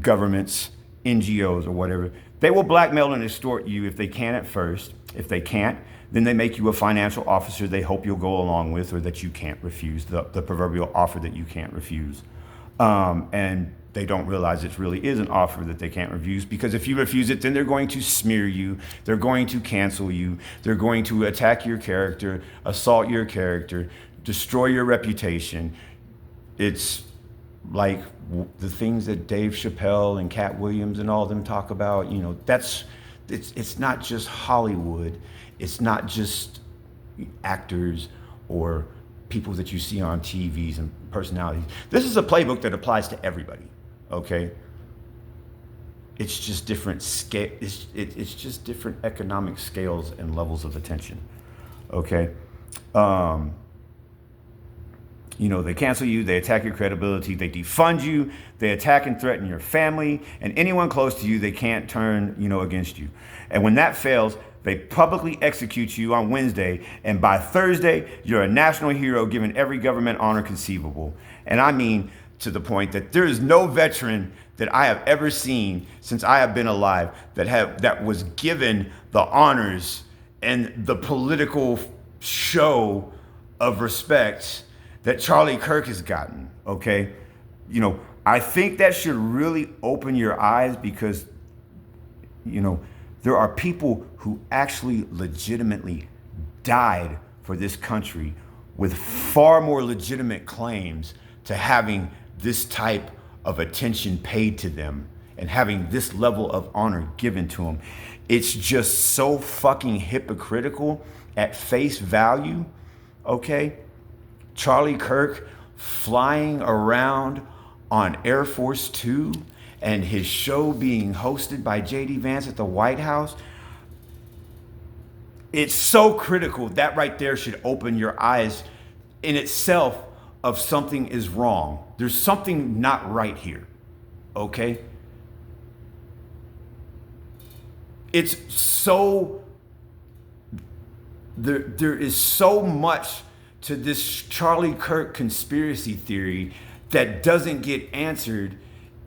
[SPEAKER 1] governments, NGOs, or whatever, they will blackmail and extort you if they can at first. If they can't, then they make you a financial officer they hope you'll go along with, or that you can't refuse, the proverbial offer that you can't refuse. And they don't realize it really is an offer that they can't refuse, because if you refuse it, then they're going to smear you, they're going to cancel you, they're going to attack your character, assault your character, destroy your reputation. It's like the things that Dave Chappelle and Cat Williams and all of them talk about, it's not just Hollywood. It's not just actors or people that you see on TVs and personalities. This is a playbook that applies to everybody, okay? It's just different scale. It's just different economic scales and levels of attention. Okay. They cancel you, they attack your credibility, they defund you, they attack and threaten your family, and anyone close to you, they can't turn, against you. And when that fails, they publicly execute you on Wednesday, and by Thursday, you're a national hero given every government honor conceivable. And I mean, to the point that there is no veteran that I have ever seen since I have been alive that was given the honors and the political show of respect that Charlie Kirk has gotten, okay? I think that should really open your eyes because, there are people who actually legitimately died for this country with far more legitimate claims to having this type of attention paid to them and having this level of honor given to them. It's just so fucking hypocritical at face value, okay? Charlie Kirk flying around on Air Force Two and his show being hosted by J.D. Vance at the White House. It's so critical. That right there should open your eyes in itself of something is wrong. There's something not right here, okay? It's so, there is so much to this Charlie Kirk conspiracy theory that doesn't get answered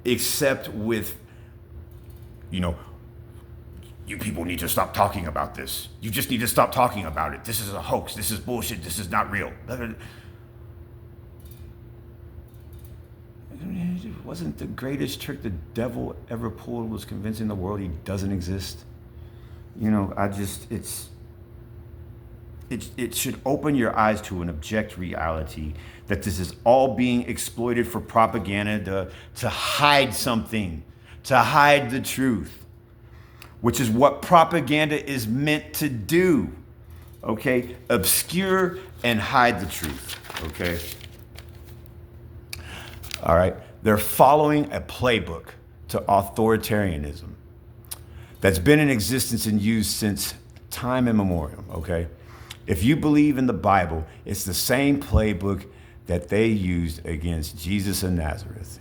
[SPEAKER 1] except with, you people need to stop talking about this. You just need to stop talking about it. This is a hoax. This is bullshit. This is not real. Wasn't the greatest trick the devil ever pulled was convincing the world he doesn't exist? It should open your eyes to an object reality that this is all being exploited for propaganda to hide something, to hide the truth, which is what propaganda is meant to do, okay? Obscure and hide the truth, okay? All right, they're following a playbook to authoritarianism that's been in existence and used since time immemorial, okay? If you believe in the Bible, it's the same playbook that they used against Jesus of Nazareth,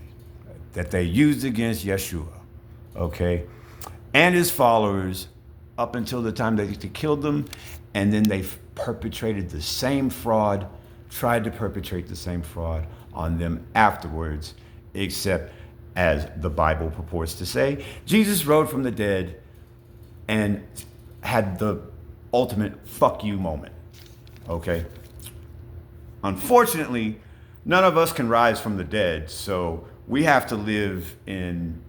[SPEAKER 1] that they used against Yeshua, okay? And his followers up until the time they killed them, and then they perpetrated the same fraud, tried to perpetrate the same fraud on them afterwards, except as the Bible purports to say, Jesus rose from the dead and had the ultimate fuck you moment, okay? Unfortunately, none of us can rise from the dead, so we have to live in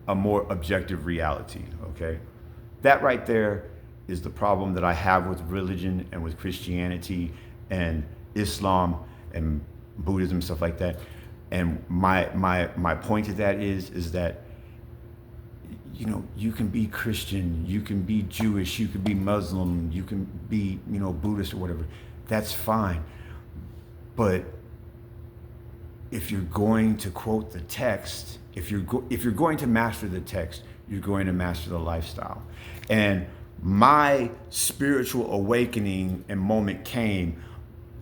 [SPEAKER 1] a more objective reality, okay? That right there is the problem that I have with religion and with Christianity and Islam and Buddhism, stuff like that. And my point to that is that, you can be Christian, you can be Jewish, you can be Muslim, you can be, Buddhist or whatever. That's fine. But if you're going to quote the text, if you're going to master the text, you're going to master the lifestyle. And my spiritual awakening and moment came,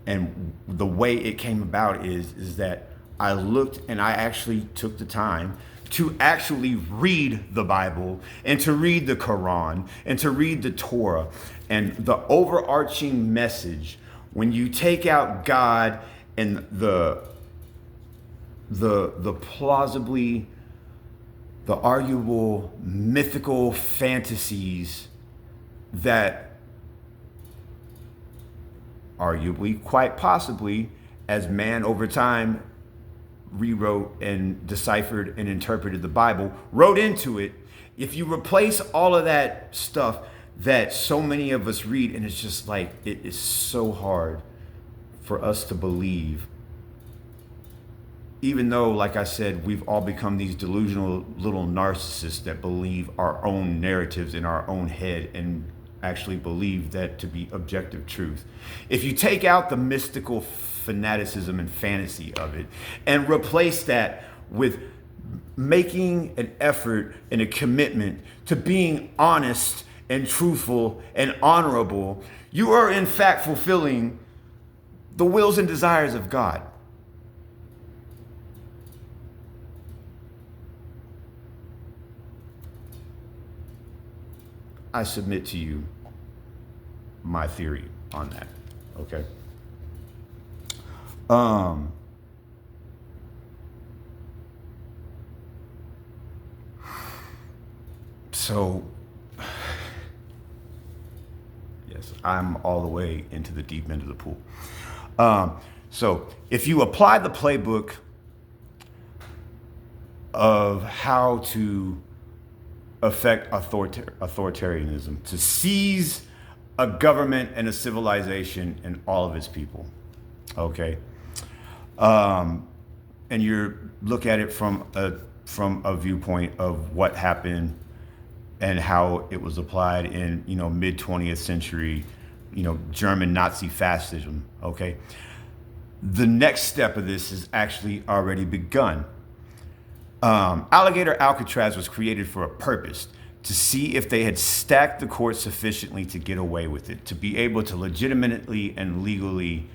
[SPEAKER 1] and the way it came about is that I looked and I actually took the time to actually read the Bible and to read the Quran and to read the Torah. And the overarching message, when you take out God and the plausibly, the arguable mythical fantasies that arguably, quite possibly, as man over time rewrote and deciphered and interpreted the Bible, wrote into it, if you replace all of that stuff that so many of us read, and it's just like, it is so hard for us to believe, even though, like I said, we've all become these delusional little narcissists that believe our own narratives in our own head and actually believe that to be objective truth. If you take out the mystical fanaticism and fantasy of it and replace that with making an effort and a commitment to being honest and truthful and honorable, you are in fact fulfilling the wills and desires of God. I submit to you my theory on that. Okay. So yes, I'm all the way into the deep end of the pool. So if you apply the playbook of how to affect authoritarianism, to seize a government and a civilization and all of its people, okay, and you look at it from a viewpoint of what happened and how it was applied in mid 20th century German Nazi fascism, okay, the next step of this has actually already begun. Alligator Alcatraz was created for a purpose, to see if they had stacked the court sufficiently to get away with it, to be able to legitimately and legally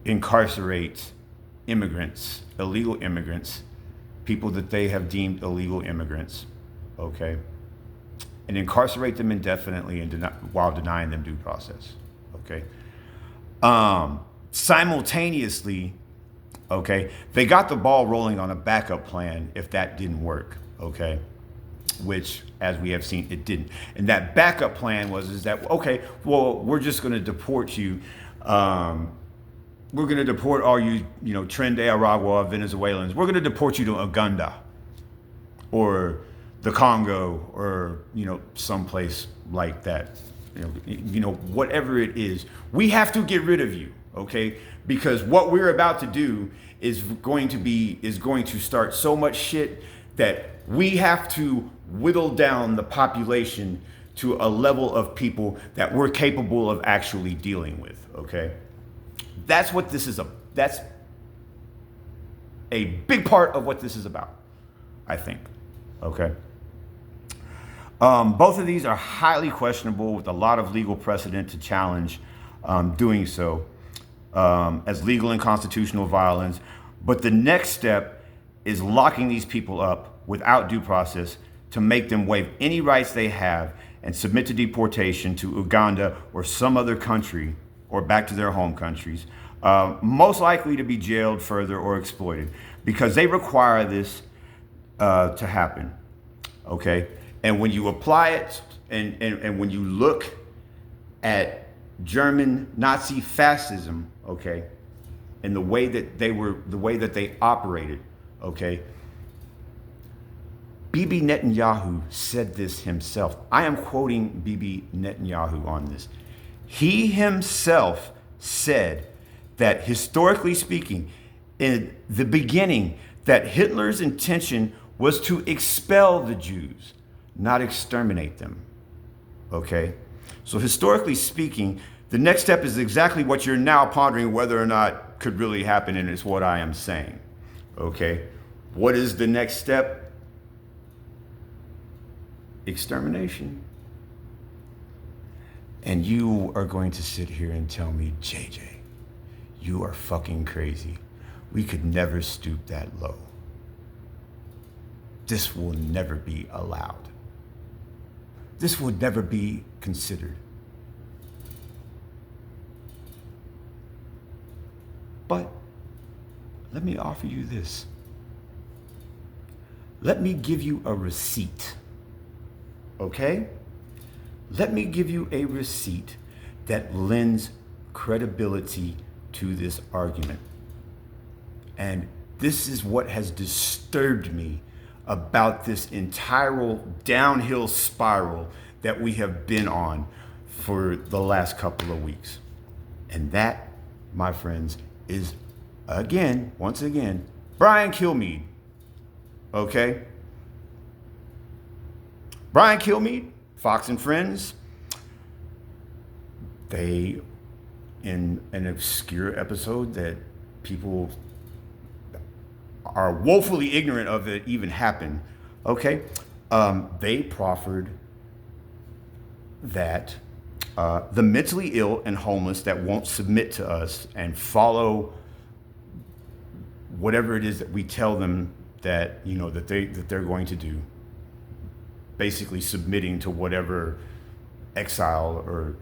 [SPEAKER 1] incarcerate immigrants, illegal immigrants, people that they have deemed illegal immigrants, okay, and incarcerate them indefinitely and while denying them due process, okay. Simultaneously, okay, they got the ball rolling on a backup plan if that didn't work, okay, which, as we have seen, it didn't. And that backup plan is that, okay, well, we're just going to deport you. We're going to deport all you, Tren de Aragua Venezuelans. We're going to deport you to Uganda or the Congo or, someplace like that. Whatever it is, we have to get rid of you, okay? Because what we're about to do is going to start so much shit that we have to whittle down the population to a level of people that we're capable of actually dealing with, okay? That's what this is. That's a big part of what this is about, I think, okay? Both of these are highly questionable with a lot of legal precedent to challenge doing so as legal and constitutional violence. But the next step is locking these people up without due process to make them waive any rights they have and submit to deportation to Uganda or some other country or back to their home countries, most likely to be jailed further or exploited, because they require this to happen, okay? And when you apply it and when you look at German Nazi fascism, okay, and the way that they operated, okay, Bibi Netanyahu said this himself. I am quoting Bibi Netanyahu on this. He himself said that, historically speaking, in the beginning, that Hitler's intention was to expel the Jews, not exterminate them, okay? So historically speaking, the next step is exactly what you're now pondering whether or not could really happen, and it's what I am saying, okay? What is the next step? Extermination. And you are going to sit here and tell me, JJ, you are fucking crazy. We could never stoop that low. This will never be allowed. This would never be considered. But let me offer you this. Let me give you a receipt, okay? Let me give you a receipt that lends credibility to this argument. And this is what has disturbed me about this entire downhill spiral that we have been on for the last couple of weeks. And that, my friends, is once again, Brian Kilmeade, okay? Brian Kilmeade, Fox and Friends, they, in an obscure episode that people are woefully ignorant of it even happened, okay, they proffered that the mentally ill and homeless that won't submit to us and follow whatever it is that we tell them that, you know, that they're going to do, basically submitting to whatever exile or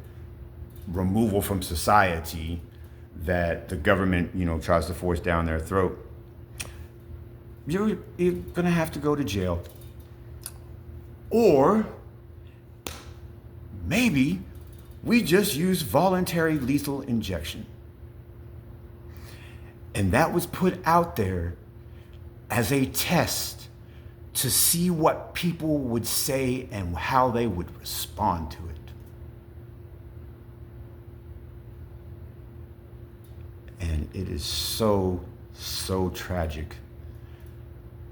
[SPEAKER 1] removal from society that the government, you know, tries to force down their throat. You're gonna have to go to jail. Or maybe we just use voluntary lethal injection. And that was put out there as a test to see what people would say and how they would respond to it. And it is so, so tragic,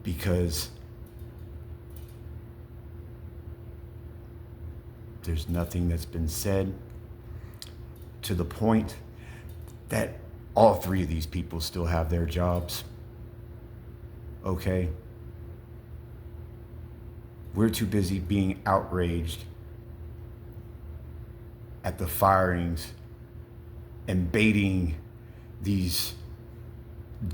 [SPEAKER 1] because there's nothing that's been said to the point that all three of these people still have their jobs. Okay? We're too busy being outraged at the firings and baiting these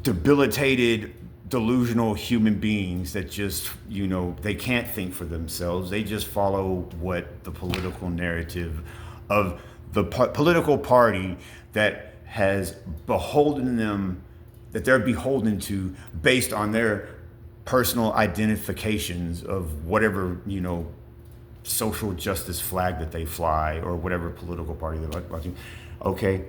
[SPEAKER 1] debilitated, delusional human beings that just, you know, they can't think for themselves. They just follow what the political narrative of the political party that has beholden them, that they're beholden to based on their personal identifications of whatever, you know, social justice flag that they fly or whatever political party they're watching. Okay.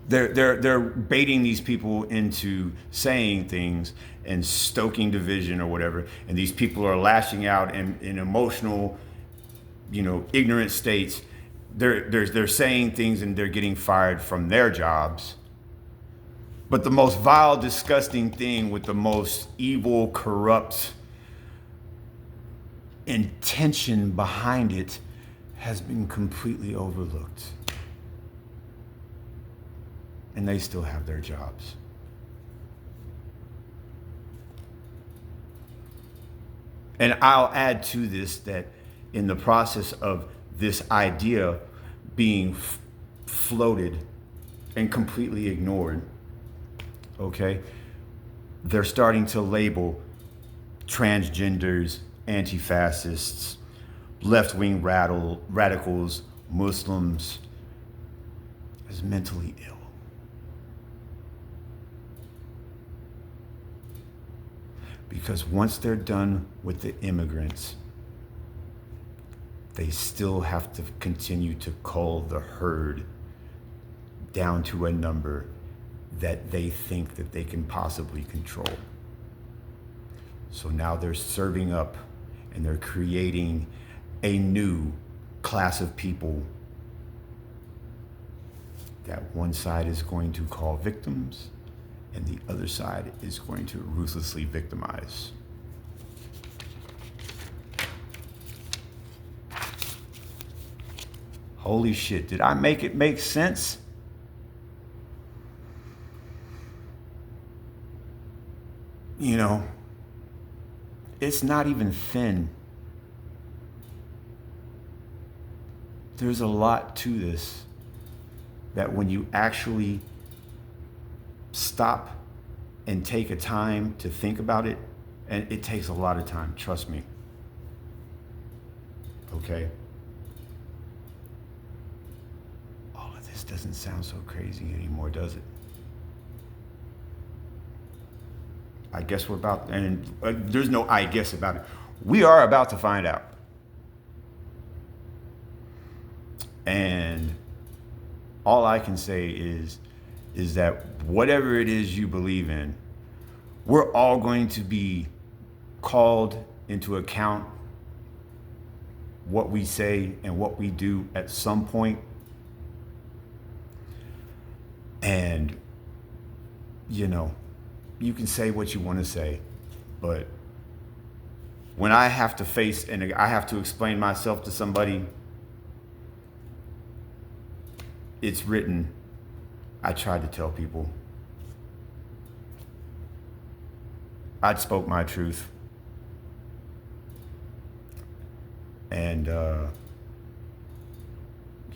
[SPEAKER 1] They're baiting these people into saying things and stoking division or whatever, and these people are lashing out in emotional, you know, ignorant states. They're saying things and they're getting fired from their jobs. But the most vile, disgusting thing with the most evil, corrupt intention behind it has been completely overlooked. And they still have their jobs. And I'll add to this that in the process of this idea being floated and completely ignored, okay, they're starting to label transgenders, anti-fascists, left-wing radicals, Muslims as mentally ill. Because once they're done with the immigrants, they still have to continue to cull the herd down to a number that they think that they can possibly control. So now they're serving up and they're creating a new class of people that one side is going to call victims and the other side is going to ruthlessly victimize. Holy shit, did I make it make sense? You know, it's not even thin. There's a lot to this that when you actually stop and take a time to think about it, and it takes a lot of time, trust me. Okay? All of this doesn't sound so crazy anymore, does it? I guess we're about, and there's no I guess about it. We are about to find out. And all I can say is that whatever it is you believe in, we're all going to be called into account what we say and what we do at some point. And, you know, you can say what you want to say, but when I have to face and I have to explain myself to somebody, it's written. I tried to tell people. I'd spoke my truth. And, you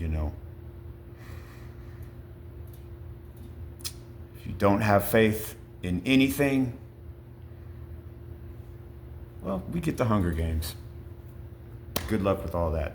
[SPEAKER 1] know, if you don't have faith in anything, well, we get the Hunger Games. Good luck with all that.